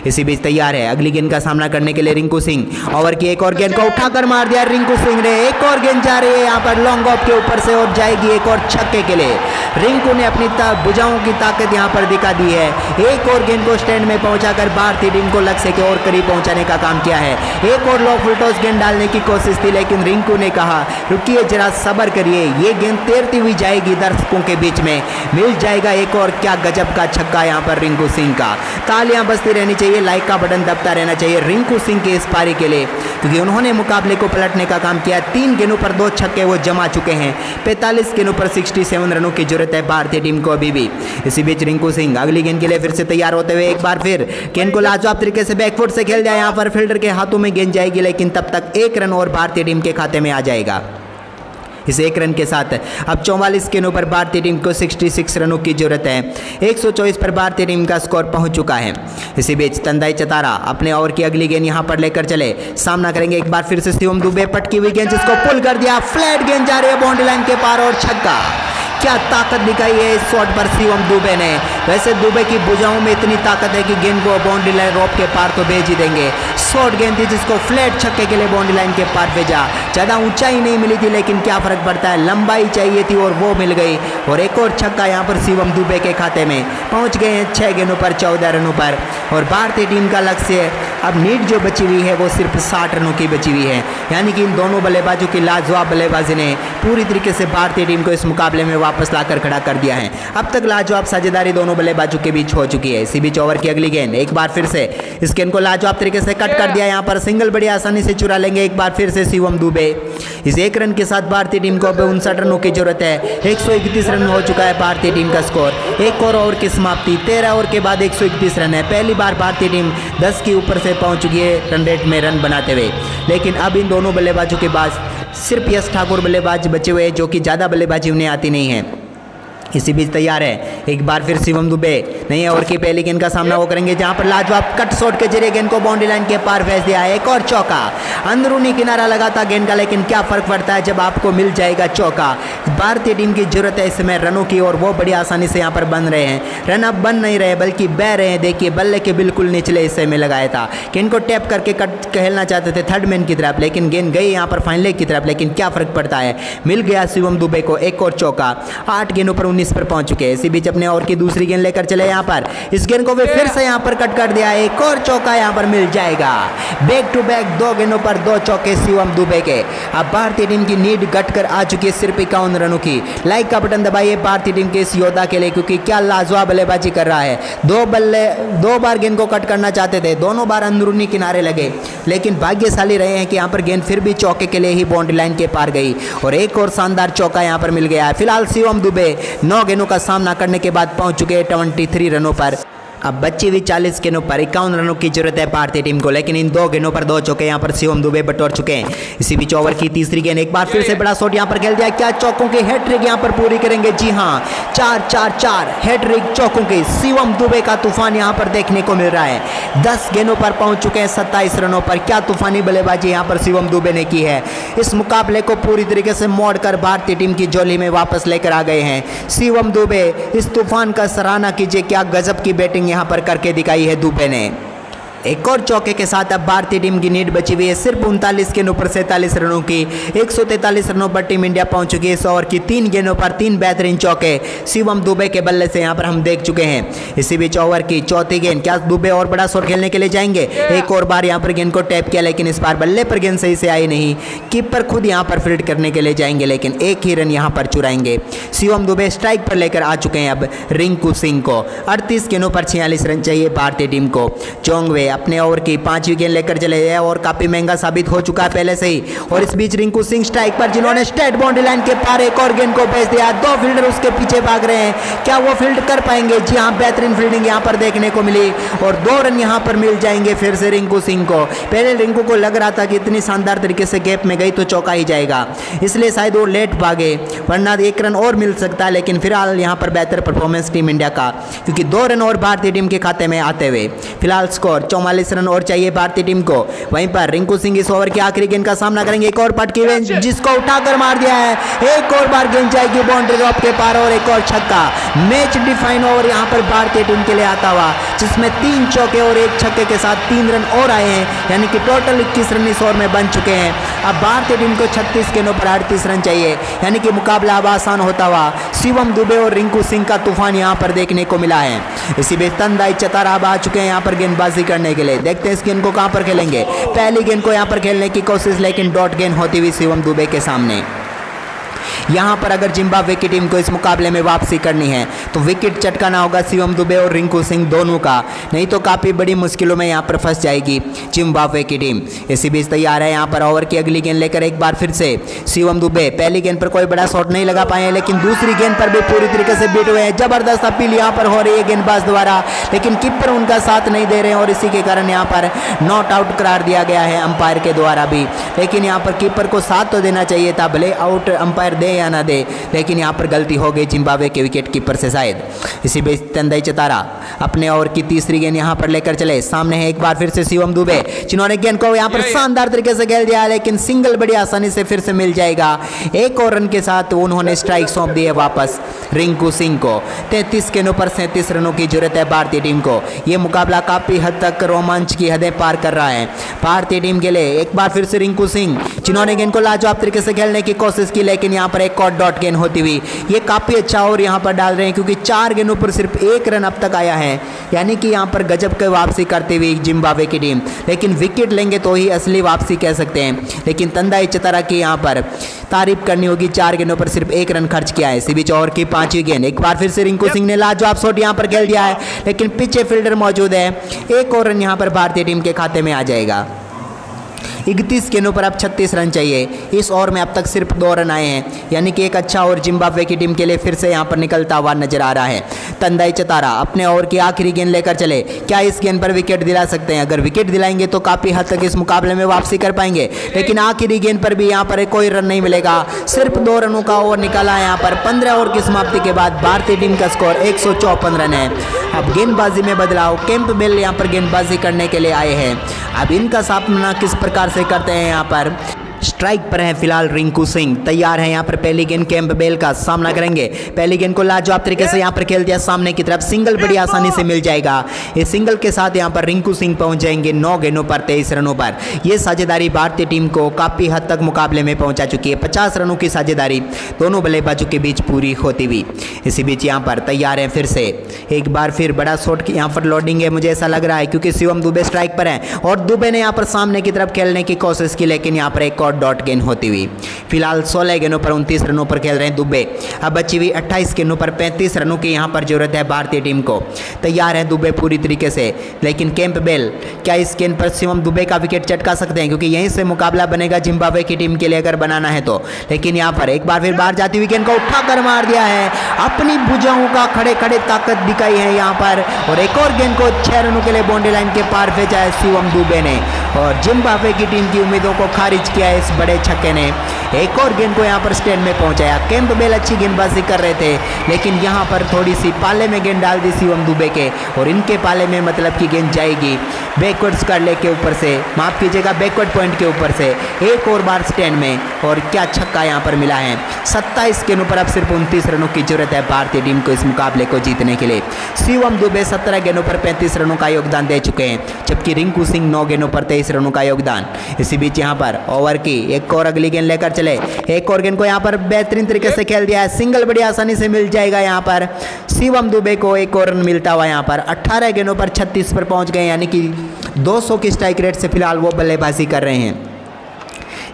इसी बीच तैयार है अगली गेंद का सामना करने के लिए रिंकू सिंह। ओवर की एक और गेंद को उठाकर मार दिया रिंकू सिंह ने, एक और गेंद जा रही है यहाँ पर लॉन्ग ऑफ के ऊपर से और जाएगी एक और छक्के के लिए। रिंकू ने अपनी भुजाओं की ताकत यहाँ पर दिखा दी है, एक और गेंद को स्टैंड में पहुंचाकर भारतीय टीम को लक्ष्य के और करीब पहुंचाने का काम किया है। एक और लो फुल टॉस गेंद डालने की कोशिश थी, लेकिन रिंकू ने कहा रुकिए जरा सब्र करिए, ये गेंद तैरती हुई जाएगी दर्शकों के बीच में, मिल जाएगा एक और। क्या गजब का छक्का यहाँ पर रिंकू सिंह का, तालियां बजती रहनी चाहिए, लाइक का बटन दबता रहना चाहिए रिंकू सिंह के इस पारी के लिए, क्योंकि उन्होंने मुकाबले को पलटने का काम किया। 3 गेंदों पर 2 छक्के वो जमा चुके हैं। 45 गेंदों पर 67 रनों की जरूरत है भारतीय टीम को अभी भी। इसी बीच रिंकू सिंह अगली गेंद के लिए फिर से तैयार होते हुए एक बार फिर गेंद को लाजवाब तरीके से बैकफुट से खेल दिया, यहाँ पर फील्डर के हाथों में गेंद जाएगी, लेकिन तब तक 1 रन और भारतीय टीम के खाते में आ जाएगा। इस 1 रन के साथ अब 44 गेंदों पर भारतीय टीम को 66 रनों की जरूरत है। 124 पर भारतीय टीम का स्कोर पहुंच चुका है। इसी बीच तेंदाई चतारा अपने ओवर की अगली गेंद यहां पर लेकर चले, सामना करेंगे एक बार फिर से शिवम दुबे, पटकी हुई गेंद जिसको पुल कर दिया, फ्लैट गेंद जा रही है बाउंड्री लाइन के पार और छक्का। क्या ताकत दिखाई है इस शॉट पर शिवम दुबे ने। वैसे दुबे की भुजाओं में इतनी ताकत है कि गेंद को बाउंड्री लाइन रोप के पार तो भेज ही देंगे। शॉर्ट गेंद थी जिसको फ्लैट छक्के के लिए बाउंड्री लाइन के पार भेजा। ज़्यादा ऊंचाई नहीं मिली थी, लेकिन क्या फर्क पड़ता है, लंबाई चाहिए थी और वो मिल गई, और एक और छक्का यहाँ पर शिवम दुबे के खाते में। पहुँच गए हैं 6 गेंदों पर 14 रनों पर, और भारतीय टीम का लक्ष्य अब नीड जो बची हुई है वो सिर्फ 60 रनों की बची हुई है। यानी कि इन दोनों बल्लेबाजों की लाजवाब बल्लेबाजी ने पूरी तरीके से भारतीय टीम को इस मुकाबले में वापस लाकर खड़ा कर दिया है। अब तक लाजवाब साझेदारी दोनों बल्लेबाजों के बीच हो चुकी है। इसी बीच ओवर की अगली गेंद एक बार फिर से इस गेंद को लाजवाब तरीके से कट कर दिया, यहाँ पर सिंगल बड़ी आसानी से चुरा लेंगे एक बार फिर से शिवम दुबे। इस 1 रन के साथ भारतीय टीम को अब 59 रनों की जरूरत है। 131 रन हो चुका है भारतीय टीम का स्कोर। एक और ओवर की समाप्ति, 13 ओवर के बाद 131 रन है। पहली बार भारतीय टीम 10 के ऊपर से पहुंच चुकी है रन रेट में रन बनाते हुए। लेकिन अब इन दोनों बल्लेबाजों के पास सिर्फ यश ठाकुर बल्लेबाज बचे हुए हैं, जो कि ज़्यादा बल्लेबाजी उन्हें आती नहीं है। इसी बीच तैयार है एक बार फिर शिवम दुबे, नई ओवर की पहली गेंद का सामना वो करेंगे, जहां पर लाजवाब कट शॉट के जरिए गेंद को बाउंड्री लाइन के पार भेज दिया है। एक और चौका, अंदरूनी किनारा लगा था गेंद का, लेकिन क्या फर्क पड़ता है जब आपको मिल जाएगा चौका। भारतीय टीम की जरूरत है इस समय रनों की, और वो बड़ी आसानी से यहाँ पर बन रहे हैं। रन अब बन नहीं रहे बल्कि बह रहे हैं। देखिए बल्ले के बिल्कुल निचले हिस्से में लगाया था, गेंद को टैप करके कट खेलना चाहते थे थर्ड मैन की तरफ, लेकिन गेंद गई यहाँ पर फाइनल लेग की तरफ। लेकिन क्या फर्क पड़ता है, मिल गया शिवम दुबे को एक और चौका। 8 गेंदों पर 19 पर पहुंच चुके हैं। इसी बीच अपने ओवर की दूसरी गेंद लेकर चले, यहाँ पर इस गेंद को वे फिर से यहाँ पर कट कर दिया, एक और चौका यहाँ पर मिल जाएगा। बैक टू बैक 2 गेंदों पर 2 चौके शिवम दुबे के। अब भारतीय टीम की नीड घटकर आ चुकी है सिर्फ 51 रनों की। लाइक का बटन दबाइए भारतीय टीम के इस योद्धा के लिए, क्योंकि क्या लाजवाब बल्लेबाजी कर रहा है। 2 बार गेंद को कट करना चाहते थे, दोनों बार अंदरूनी किनारे लगे, लेकिन भाग्यशाली रहे हैं कि यहाँ पर गेंद फिर भी चौके के लिए ही बाउंड्री लाइन के पार गई, और एक और शानदार चौका यहाँ पर मिल गया है। फिलहाल शिवम दुबे 9 गेंदों का सामना करने के बाद पहुंच चुके हैं 23 रनों पर। अब बची हुई 40 गेंदों पर 51 रनों की जरूरत है भारतीय टीम को, लेकिन इन 2 गेंदों पर 2 चौके यहाँ पर शिवम दुबे बटोर चुके हैं। इसी बीच ओवर की तीसरी गेंद, एक बार फिर से बड़ा शॉट यहाँ पर खेल दिया, क्या चौकों की हैट्रिक यहाँ पर पूरी करेंगे? जी हाँ, 4-4-4 हैट्रिक चौकों की शिवम दुबे का तूफान यहाँ पर देखने को मिल रहा है। 10 गेंदों पर पहुंच चुके हैं 27 रनों पर। क्या तूफानी बल्लेबाजी यहाँ पर शिवम दुबे ने की है। इस मुकाबले को पूरी तरीके से मोड़कर भारतीय टीम की झोली में वापस लेकर आ गए हैं शिवम दुबे। इस तूफान का सराहना कीजिए, क्या गजब की बैटिंग यहाँ पर करके दिखाई है दुबे ने। एक और चौके के साथ अब भारतीय टीम की नीड बची हुई है सिर्फ 39 गेंदों पर 47 रनों की। 143 रनों पर टीम इंडिया पहुंच चुकी है। 100 ओवर की 3 गेंदों पर 3 बेहतरीन चौके शिवम दुबे के बल्ले से यहां पर हम देख चुके हैं। इसी बीच ओवर की चौथी गेंद, क्या दुबे और बड़ा शॉट खेलने के लिए जाएंगे? एक और बार यहां पर गेंद को टैप किया, लेकिन इस बार बल्ले पर गेंद सही से आई नहीं। कीपर खुद यहां पर फील्ड करने के लिए जाएंगे, लेकिन एक ही रन यहां पर चुराएंगे। शिवम दुबे स्ट्राइक पर लेकर आ चुके हैं अब रिंकू सिंह को। 38 गेंदों पर 46 रन चाहिए भारतीय टीम को। चोंगवे अपने ओवर की 5वीं गेंद लेकर चले गए और काफी महंगा साबित हो चुका है पहले से ही। और इस बीच रिंकू सिंह स्ट्राइक पर, जिन्होंने स्ट्रेट बाउंड्री लाइन के पार एक और गेंद को भेज दिया। 2 फील्डर उसके पीछे भाग रहे हैं, क्या वो फील्ड कर पाएंगे? जी हां, बेहतरीन फील्डिंग यहां पर देखने को मिली और 2 रन यहां पर मिल जाएंगे फिर से रिंकू सिंह को। पहले रिंकू को लग रहा था कि इतनी शानदार तरीके से गैप में गई तो चौका ही जाएगा, इसलिए शायद वो लेट भागे, वरना 1 रन और मिल सकता है। लेकिन फिलहाल यहां पर बेहतर परफॉर्मेंस टीम इंडिया का, क्योंकि 2 रन और भारतीय टीम के खाते में आते हुए फिलहाल स्कोर 44 रन और चाहिए भारतीय टीम को। वहीं पर रिंकू सिंह इस ओवर की आखिरी गेंद का सामना करेंगे। एक और पटकी गेंद जिसको उठाकर मार दिया है। एक और बार गेंद जाएगी बाउंड्री रॉप के पार और एक और छक्का। मैच डिफाइन ओवर यहां पर भारतीय टीम के लिए आता हुआ, जिसमें 3 चौके और 1 छक्के के साथ 3 रन और आए हैं, यानी कि टोटल 21 रन इस ओवर में बन चुके हैं। अब भारतीय टीम को 36 गेंदों पर 38 रन चाहिए, यानी कि मुकाबला अब आसान होता हुआ शिवम दुबे और रिंकू सिंह का तूफान यहां पर देखने को मिला है। इसी बीच तंदाई चतारा अब आ चुके हैं यहां पर गेंदबाजी करने के लिए। देखते हैं इस गेंद को कहां पर खेलेंगे। पहली गेंद को यहां पर खेलने की कोशिश, लेकिन डॉट गेंद होती हुई शिवम दुबे के सामने। यहां पर अगर जिम्बाब्वे की टीम को इस मुकाबले में वापसी करनी है तो विकेट चटकाना होगा शिवम दुबे और रिंकू सिंह दोनों का, नहीं तो काफ़ी बड़ी मुश्किलों में यहां पर फंस जाएगी जिम्बाब्वे की टीम। इसी बीच तैयार है यहां पर ओवर की अगली गेंद लेकर एक बार फिर से शिवम दुबे। पहली गेंद पर कोई बड़ा शॉट नहीं लगा पाए, लेकिन दूसरी गेंद पर भी पूरी तरीके से बीट हुए हैं। जबरदस्त अपील यहां पर हो रही है गेंदबाज द्वारा, लेकिन कीपर उनका साथ नहीं दे रहे हैं और इसी के कारण यहां पर नॉट आउट करार दिया गया है अंपायर के द्वारा भी। लेकिन यहां पर कीपर को साथ तो देना चाहिए था, भले आउट अंपायर दे या ना दे, लेकिन यहां पर गलती हो गई जिम्बाब्वे के विकेट कीपर से शायद। इसी बीच तंदाई चतारा अपने ओवर की तीसरी गेंद यहां पर लेकर चले। सामने है एक बार फिर से शिवम दुबे, जिन्होंने गेंद को यहां पर शानदार तरीके से खेल दिया, लेकिन सिंगल बड़ी आसानी से फिर से मिल जाएगा। एक और रन के साथ उन्होंने स्ट्राइक सौंप दी है वापस रिंकू सिंह को। 33 गेंदों पर 37 रनों की जरूरत है भारतीय टीम को। यह मुकाबला काफी हद तक रोमांच की हदें पार कर रहा है भारतीय टीम के लिए। एक बार फिर से रिंकू सिंह, जिन्होंने गेंद को लाजवाब तरीके से खेलने की कोशिश की, लेकिन यहां पर एक और डॉट गेंद होती हुई ये काफी अच्छा और यहां पर डाल रहे हैं, क्योंकि 4 गेंदों पर सिर्फ 1 रन अब तक आया है, यानी कि यहां पर गजब की वापसी करती हुई जिम्बाब्वे की टीम। लेकिन विकेट लेंगे तो ही असली वापसी कह सकते हैं। लेकिन तंदाई चतारा की यहां पर तारीफ करनी होगी, 4 गेंदों पर सिर्फ 1 रन खर्च किया है। इसी बीच ओवर की 5वीं गेंद, एक बार फिर से रिंकू सिंह ने लाजवाब शॉट यहां पर खेल दिया है, लेकिन पीछे फील्डर मौजूद है। एक और रन यहां पर भारतीय टीम के खाते में आ जाएगा। 31 गेंदों पर अब 36 रन चाहिए। इस ओवर में अब तक सिर्फ 2 रन आए हैं, यानी कि एक अच्छा ओवर जिम्बाब्वे की टीम के लिए फिर से यहां पर निकलता हुआ नजर आ रहा है। तंदाई चतारा अपने ओवर की आखिरी गेंद लेकर चले। क्या इस गेंद पर विकेट दिला सकते हैं? अगर विकेट दिलाएंगे तो काफी हद तक इस मुकाबले में वापसी कर पाएंगे, लेकिन आखिरी गेंद पर भी यहां पर कोई रन नहीं मिलेगा। सिर्फ 2 रनों का ओवर निकाला है यहां पर। 15 ओवर की समाप्ति के बाद भारतीय टीम का स्कोर 154 रन है। अब गेंदबाजी में बदलाव, कैंपबेल यहां पर गेंदबाजी करने के लिए आए हैं। अब इनका सामना किस प्रकार से करते हैं? यहां पर स्ट्राइक पर है फिलहाल रिंकू सिंह, तैयार है यहां पर पहली गेंद कैंपबेल का सामना करेंगे। पहली गेंद को लाजवाब तरीके से यहां पर खेल दिया सामने की तरफ, सिंगल बड़ी आसानी से मिल जाएगा। इस सिंगल के साथ यहां पर रिंकू सिंह पहुंच जाएंगे 9 गेंदों पर 23 रनों पर। यह साझेदारी भारतीय टीम को काफी हद तक मुकाबले में पहुंचा चुकी है। 50 रनों की साझेदारी दोनों बल्लेबाजों के बीच पूरी होती हुई। इसी बीच यहां पर तैयार है फिर से एक बार फिर बड़ा शॉट यहां पर लोडिंग है, मुझे ऐसा लग रहा है, क्योंकि शिवम दुबे स्ट्राइक पर है और दुबे ने यहां पर सामने की तरफ खेलने की कोशिश की, लेकिन यहां पर एक और डॉट शॉट गेंद होती हुई। फिलहाल 16 गेंदों पर 29 रनों पर खेल रहे हैं दुबे। अब बची हुई 28 गेंदों पर 35 रनों की यहाँ पर जरूरत है भारतीय टीम को। तैयार है दुबे पूरी तरीके से, लेकिन कैंपबेल क्या इस गेंद पर शिवम दुबे का विकेट चटका सकते हैं, क्योंकि यहीं से मुकाबला बनेगा जिम्बाब्वे की टीम के लिए अगर बनाना है तो। लेकिन यहाँ पर एक बार फिर बाहर जाती हुई गेंद को उठाकर मार दिया है, अपनी भुजाओं का खड़े खड़े ताकत दिखाई है यहाँ पर, और एक और गेंद को 6 रनों के लिए बाउंड्री लाइन के पार भेजा है शिवम दुबे ने, और जिम्बाब्वे की टीम की उम्मीदों को खारिज किया है इस बड़े छक्के ने। एक और गेंद को यहाँ पर स्टैंड में पहुंचाया। कैंपबेल अच्छी गेंदबाजी कर रहे थे, लेकिन यहाँ पर थोड़ी सी पाले में गेंद डाल दी शिवम दुबे के, और इनके पाले में मतलब कि गेंद जाएगी बैकवर्ड स्कर्ले के ऊपर से, माफ कीजिएगा बैकवर्ड पॉइंट के ऊपर से, एक और बार स्टैंड में, और क्या छक्का यहाँ पर मिला है। 27 गेंदों पर अब सिर्फ 29 रनों की जरूरत है भारतीय टीम को इस मुकाबले को जीतने के लिए। शिवम दुबे 17 गेंदों पर 35 रनों का योगदान दे चुके हैं, जबकि रिंकू सिंह 9 गेंदों पर 23 रनों का योगदान। इसी बीच यहाँ पर ओवर की एक और अगली गेंद लेकर चले, एक और गेंद को यहाँ पर बेहतरीन तरीके से खेल दिया है, सिंगल बड़ी आसानी से मिल जाएगा यहाँ पर शिवम दुबे को, एक और रन मिलता हुआ यहाँ पर 18 गेंदों पर 36 पर पहुंच गए, यानी कि 200 की स्ट्राइक रेट से फिलहाल वो बल्लेबाजी कर रहे हैं।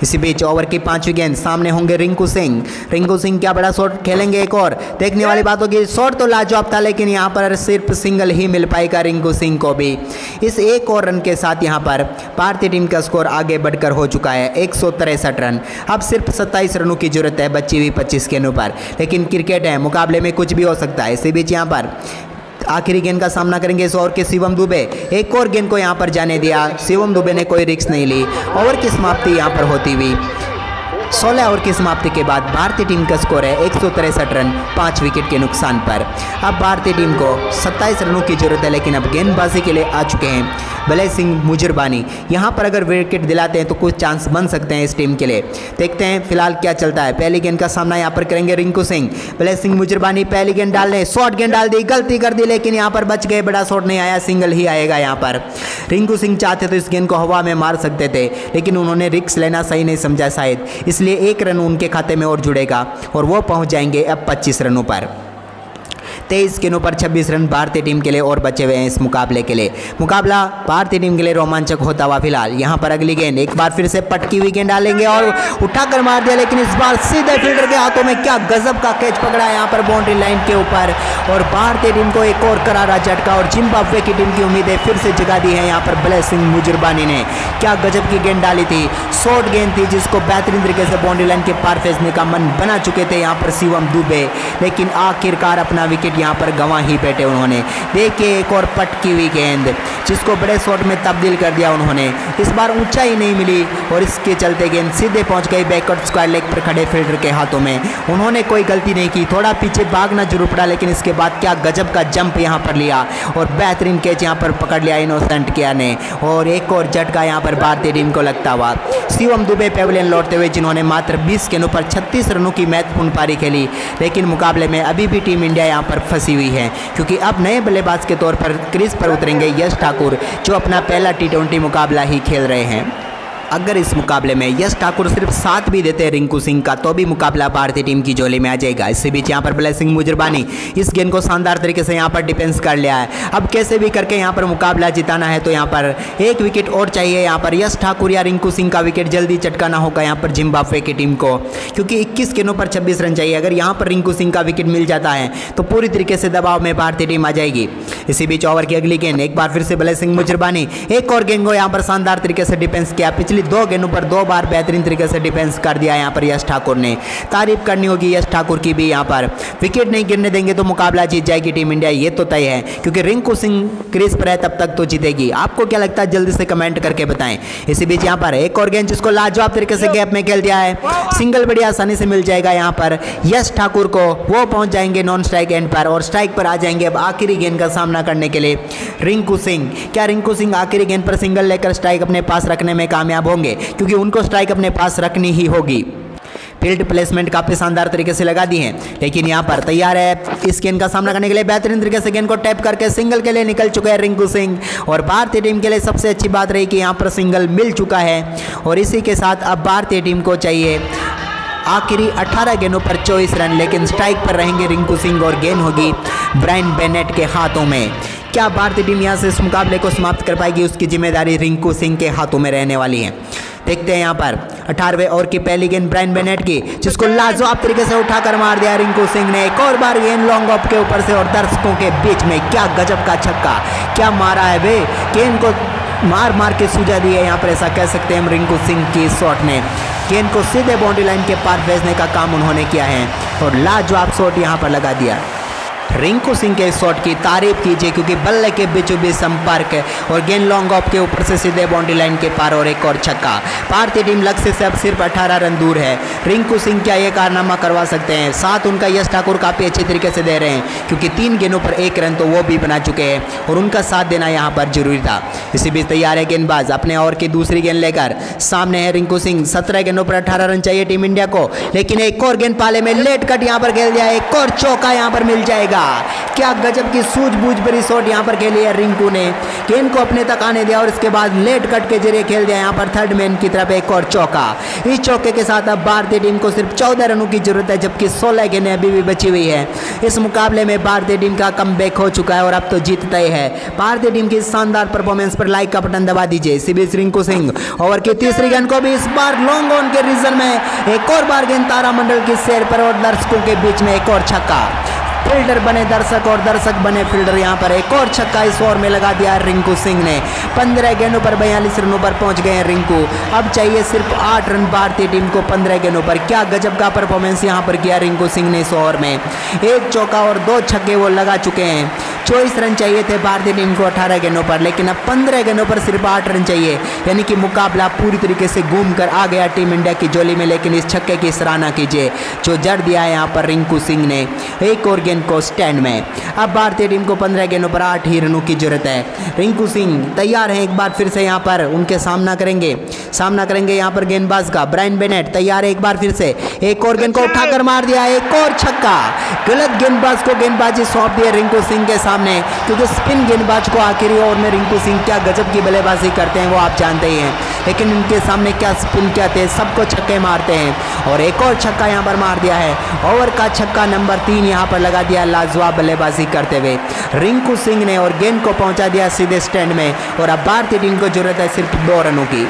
इसी बीच ओवर की 5वीं गेंद, सामने होंगे रिंकू सिंह। रिंकू सिंह क्या बड़ा शॉट खेलेंगे एक और, देखने वाली बात होगी। शॉट तो लाजवाब था, लेकिन यहाँ पर सिर्फ सिंगल ही मिल पाएगा रिंकू सिंह को भी। इस एक और रन के साथ यहाँ पर भारतीय टीम का स्कोर आगे बढ़कर हो चुका है 163 रन। अब सिर्फ 27 रनों की जरूरत है बची हुई 25 गेंदों पर, लेकिन क्रिकेट है, मुकाबले में कुछ भी हो सकता है। इसी बीच यहाँ पर आखिरी गेंद का सामना करेंगे इस ओवर के शिवम दुबे। एक और गेंद को यहाँ पर जाने दिया, शिवम दुबे ने कोई रिस्क नहीं ली। ओवर की समाप्ति यहाँ पर होती हुई 16 ओवर की समाप्ति के बाद भारतीय टीम का स्कोर है 163 रन 5 विकेट के नुकसान पर। अब भारतीय टीम को 27 रनों की जरूरत है, लेकिन अब गेंदबाजी के लिए आ चुके हैं भले सिंह मुजरबानी। यहाँ पर अगर विकेट दिलाते हैं तो कुछ चांस बन सकते हैं इस टीम के लिए। देखते हैं फिलहाल क्या चलता है। पहली गेंद का सामना यहाँ पर करेंगे रिंकू सिंह। भले सिंह मुजरबानी पहली गेंद डालने, शॉर्ट गेंद डाल दी, गलती कर दी, लेकिन यहाँ पर बच गए, बड़ा शॉट नहीं आया, सिंगल ही आएगा यहाँ पर। रिंकू सिंह चाहते तो इस गेंद को हवा में मार सकते थे, लेकिन उन्होंने रिस्क लेना सही नहीं समझा शायद, इसलिए एक रन उनके खाते में और जुड़ेगा और वो पहुंच जाएंगे अब 25 रनों पर। 23 गेंदों पर 26 रन भारतीय टीम के लिए और बचे हुए हैं इस मुकाबले के लिए। मुकाबला भारतीय टीम के लिए रोमांचक होता हुआ फिलहाल। यहाँ पर अगली गेंद एक बार फिर से पटकी हुई गेंद डालेंगे और उठाकर मार दिया, लेकिन इस बार सीधे फील्डर के हाथों में क्या गजब का कैच पकड़ा है यहाँ पर बाउंड्री लाइन के ऊपर, और भारतीय टीम को एक और करारा झटका, और जिम्बाब्वे की टीम की उम्मीदें फिर से जगा दी है यहाँ पर भले सिंह मुजरबानी ने। क्या गजब की गेंद डाली थी, शॉर्ट गेंद थी जिसको बेहतरीन तरीके से बाउंड्री लाइन के पार फेंकने का मन बना चुके थे यहाँ पर शिवम दुबे, लेकिन आखिरकार अपना विकेट यहाँ पर गंवा ही बैठे उन्होंने। देखिए एक और पटकी हुई गेंद जिसको बड़े शॉट में तब्दील कर दिया उन्होंने। इस बार ऊंचाई नहीं मिली और इसके चलते गेंद सीधे पहुंच गई बैकवर्ड स्क्वायर लेग पर खड़े फील्डर के हाथों में। उन्होंने कोई गलती नहीं की, थोड़ा पीछे भागना जरूर पड़ा, लेकिन इसके बाद क्या गजब का जंप यहाँ पर लिया और बेहतरीन कैच यहाँ पर पकड़ लिया इनोसेंट किया ने, और एक और झटका यहाँ पर भारतीय टीम को लगता हुआ। शिवम दुबे पेविलियन लौटते हुए जिन्होंने मात्र 20 गेंदों पर 36 रनों की महत्वपूर्ण पारी खेली, लेकिन मुकाबले में अभी भी टीम इंडिया यहाँ पर फंसी हुई है, क्योंकि अब नए बल्लेबाज के तौर पर क्रीज पर उतरेंगे यश ठाकुर, जो अपना पहला T20 मुकाबला ही खेल रहे हैं। अगर इस मुकाबले में यश ठाकुर सिर्फ साथ भी देते हैं रिंकू सिंह का, तो भी मुकाबला भारतीय टीम की झोली में आ जाएगा। इसी बीच यहाँ पर भले सिंह मुजरबानी इस गेंद को शानदार तरीके से यहाँ पर डिफेंस कर लिया है। अब कैसे भी करके यहाँ पर मुकाबला जिताना है, तो यहाँ पर एक विकेट और चाहिए। यहाँ पर यश ठाकुर या रिंकू सिंह का विकेट जल्दी चटकाना होगा यहाँ पर जिम्बाब्वे की टीम को, क्योंकि 21 गेंदों पर 26 रन चाहिए। अगर यहाँ पर रिंकू सिंह का विकेट मिल जाता है तो पूरी तरीके से दबाव में भारतीय टीम आ जाएगी। इसी बीच ओवर की अगली गेंद एक बार फिर से भले सिंह मुजरबानी एक और गेंद को यहाँ पर शानदार तरीके से डिफेंस किया। पिछली 2 गेंदों पर 2 बार बेहतरीन तरीके से डिफेंस कर दिया यहाँ पर यश ठाकुर ने। तारीफ करनी होगी यश ठाकुर की भी, यहाँ पर विकेट नहीं गिरने देंगे तो मुकाबला जीत जाएगी टीम इंडिया, ये तो तय है, क्योंकि रिंकू सिंह क्रीज पर है तब तक तो जीतेगी। आपको क्या लगता है जल्दी से कमेंट करके बताएं। इसी बीच यहाँ पर एक और गेंद जिसको लाजवाब तरीके से गैप में खेल दिया है, सिंगल बड़ी आसानी से मिल जाएगा यहाँ पर यश ठाकुर को। वो पहुंच जाएंगे नॉन स्ट्राइक एंड पर और स्ट्राइक पर आ जाएंगे अब आखिरी गेंद का सामना करने के लिए रिंकू सिंह। क्या रिंकू सिंह आखिरी गेंद पर सिंगल लेकर स्ट्राइक अपने पास रखने में कामयाब होंगे, क्योंकि उनको स्ट्राइक अपने पास रखनी ही होगी। फील्ड प्लेसमेंट काफी शानदार तरीके से लगा दी है, लेकिन यहाँ पर तैयार है इस गेंद का सामना करने के लिए। बेहतरीन तरीके से गेंद को टैप करके सिंगल के लिए निकल चुके हैं रिंकू सिंह, और भारतीय टीम के लिए सबसे अच्छी बात रही कि यहाँ पर सिंगल मिल चुका है। और इसी के साथ अब भारतीय टीम को चाहिए आखिरी 18 गेंदों पर 24 रन, लेकिन स्ट्राइक पर रहेंगे रिंकू सिंह और गेंद होगी ब्रायन बेनेट के हाथों में। क्या भारतीय टीम यहाँ से इस मुकाबले को समाप्त कर पाएगी, उसकी जिम्मेदारी रिंकू सिंह के हाथों में रहने वाली है। देखते हैं यहाँ पर 18वें ओवर की पहली गेंद ब्रायन बेनेट की, जिसको लाजवाब तरीके से उठाकर मार दिया रिंकू सिंह ने। एक और बार गेंद लॉन्ग ऑफ के ऊपर से और दर्शकों के बीच में क्या गजब का छक्का, क्या मारा है वे, गेंद को मार मार के सूझा दी है यहाँ पर, ऐसा कह सकते हैं हम रिंकू सिंह की शॉट ने। गेंद को सीधे बाउंड्री लाइन के पार भेजने का काम उन्होंने किया है और लाजवाब शॉट यहाँ पर लगा दिया। रिंकू सिंह के शॉट की तारीफ कीजिए क्योंकि बल्ले के बीचों बीच संपर्क और गेंद लॉन्ग ऑफ के ऊपर से सीधे बाउंड्री लाइन के पार और एक और छक्का। भारतीय टीम लक्ष्य से अब सिर्फ 18 रन दूर है। रिंकू सिंह क्या ये कारनामा करवा सकते हैं? साथ उनका यश ठाकुर काफ़ी अच्छे तरीके से दे रहे हैं क्योंकि 3 गेंदों पर 1 रन तो वो भी बना चुके हैं और उनका साथ देना यहाँ पर जरूरी था। इसी बीच तैयार है गेंदबाज अपने ओवर की दूसरी गेंद लेकर, सामने है रिंकू सिंह। 17 गेंदों पर 18 रन चाहिए टीम इंडिया को, लेकिन एक और गेंद पाले में लेट कट यहाँ पर खेल दिया, एक और चौका यहाँ पर मिल जाएगा। क्या गजब की सूझबूझ भरी शॉट यहाँ पर खेली है रिंकू ने, गेंद को अपने तक आने दिया और इसके बाद लेट कट के जरिए खेल दिया यहाँ पर थर्ड मैन की तरफ एक और चौका। इस चौके के साथ अब भारतीय टीम को सिर्फ 14 रनों की जरूरत है, जबकि 16 गेंदें अभी भी बची हुई है। इस मुकाबले में भारतीय टीम का कमबैक हो चुका है और अब तो जीत तय है। भारतीय टीम की शानदार परफॉर्मेंस पर लाइक का बटन दबा दीजिए। इसी बीच रिंकू सिंह ओवर की तीसरी गेंद को भी इस बार लॉन्ग ऑन के रीजन में एक और बार गेंद तारामंडल की सैर पर और दर्शकों के बीच में एक और छक्का। फील्डर बने दर्शक और दर्शक बने फील्डर, यहाँ पर एक और छक्का इस ओवर में लगा दिया रिंकू सिंह ने। 15 गेंदों पर 42 रनों पर पहुंच गए हैं रिंकू। अब चाहिए सिर्फ 8 रन भारतीय टीम को 15 गेंदों पर। क्या गजब का परफॉर्मेंस यहाँ पर किया रिंकू सिंह ने इस ओवर में। एक चौका और 2 छक्के वो लगा चुके हैं। 24 रन चाहिए थे भारतीय टीम को 18 गेंदों पर, लेकिन अब 15 गेंदों पर सिर्फ 8 रन चाहिए, यानी कि मुकाबला पूरी तरीके से घूम कर आ गया टीम इंडिया की जोली में। लेकिन इस छक्के की सराहना कीजिए जो जड़ दिया है यहाँ पर रिंकू सिंह ने एक और गेंद को स्टैंड में। अब भारतीय टीम को 15 गेंदों पर 8 ही रनों की जरूरत है। रिंकू सिंह तैयार हैं, एक बार फिर से यहाँ पर उनके सामना करेंगे यहाँ पर गेंदबाज का ब्रायन बेनेट। तैयार है एक बार फिर से, एक और गेंद को उठाकर मार दिया, एक और छक्का। गलत गेंदबाज को गेंदबाजी सौंप दी रिंकू सिंह के सामने, क्योंकि स्पिन गेंदबाज को आखिरी ओवर में रिंकू सिंह क्या गजब की बल्लेबाजी करते हैं वो आप जानते ही हैं, लेकिन इनके सामने क्या स्पिन क्या थे, सबको छक्के मारते हैं और एक और छक्का यहाँ पर मार दिया है। ओवर का छक्का नंबर 3 यहाँ पर लगा दिया लाजवाब बल्लेबाजी करते हुए रिंकू सिंह ने और गेंद को पहुंचा दिया सीधे स्टैंड में। और अब भारतीय टीम को जरूरत है सिर्फ 2 रनों की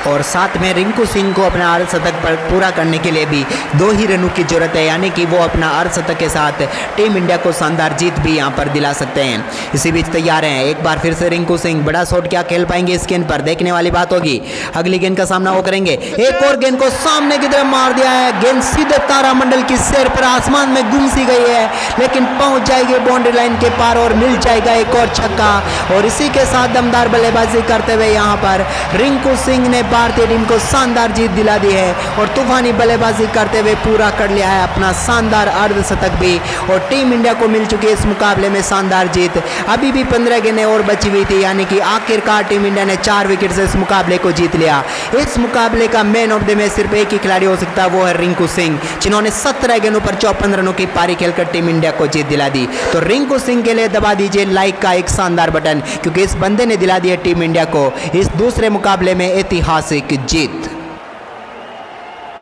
और साथ में रिंकू सिंह को अपना अर्धशतक पर पूरा करने के लिए भी 2 ही रनों की जरूरत है, यानी कि वो अपना अर्धशतक के साथ टीम इंडिया को शानदार जीत भी यहां पर दिला सकते हैं। इसी बीच तैयार हैं एक बार फिर से रिंकू सिंह। बड़ा शॉट क्या खेल पाएंगे इस गेंद पर, देखने वाली बात होगी। अगली गेंद का सामना वो करेंगे, एक और गेंद को सामने की तरफ मार दिया है। गेंद सीधे तारामंडल की सैर पर आसमान में गुम सी गई है, लेकिन पहुंच जाएगी बाउंड्री लाइन के पार और मिल जाएगा एक और छक्का। और इसी के साथ दमदार बल्लेबाजी करते हुए यहाँ पर रिंकू सिंह ने भारतीय टीम को शानदार जीत दिला दी है और तूफानी बल्लेबाजी करते हुए पूरा कर लिया है अपना शानदार अर्धशतक भी। और टीम इंडिया को मिल चुकी है इस मुकाबले में शानदार जीत। अभी भी 15 गेंदें और बची हुई थी, यानी कि आखिरकार टीम इंडिया ने 4 विकेट से इस मुकाबले को जीत लिया। इस मुकाबले का मैन ऑफ द मैच सिर्फ एक ही खिलाड़ी हो सकता है, वो है रिंकू सिंह, जिन्होंने 17 गेंदों पर 54 रनों की पारी खेलकर टीम इंडिया को जीत दिला दी। तो रिंकू सिंह के लिए दबा दीजिए लाइक का एक शानदार बटन, क्योंकि इस बंदे ने दिला दिया टीम इंडिया को इस दूसरे मुकाबले में ऐतिहासिक जीत।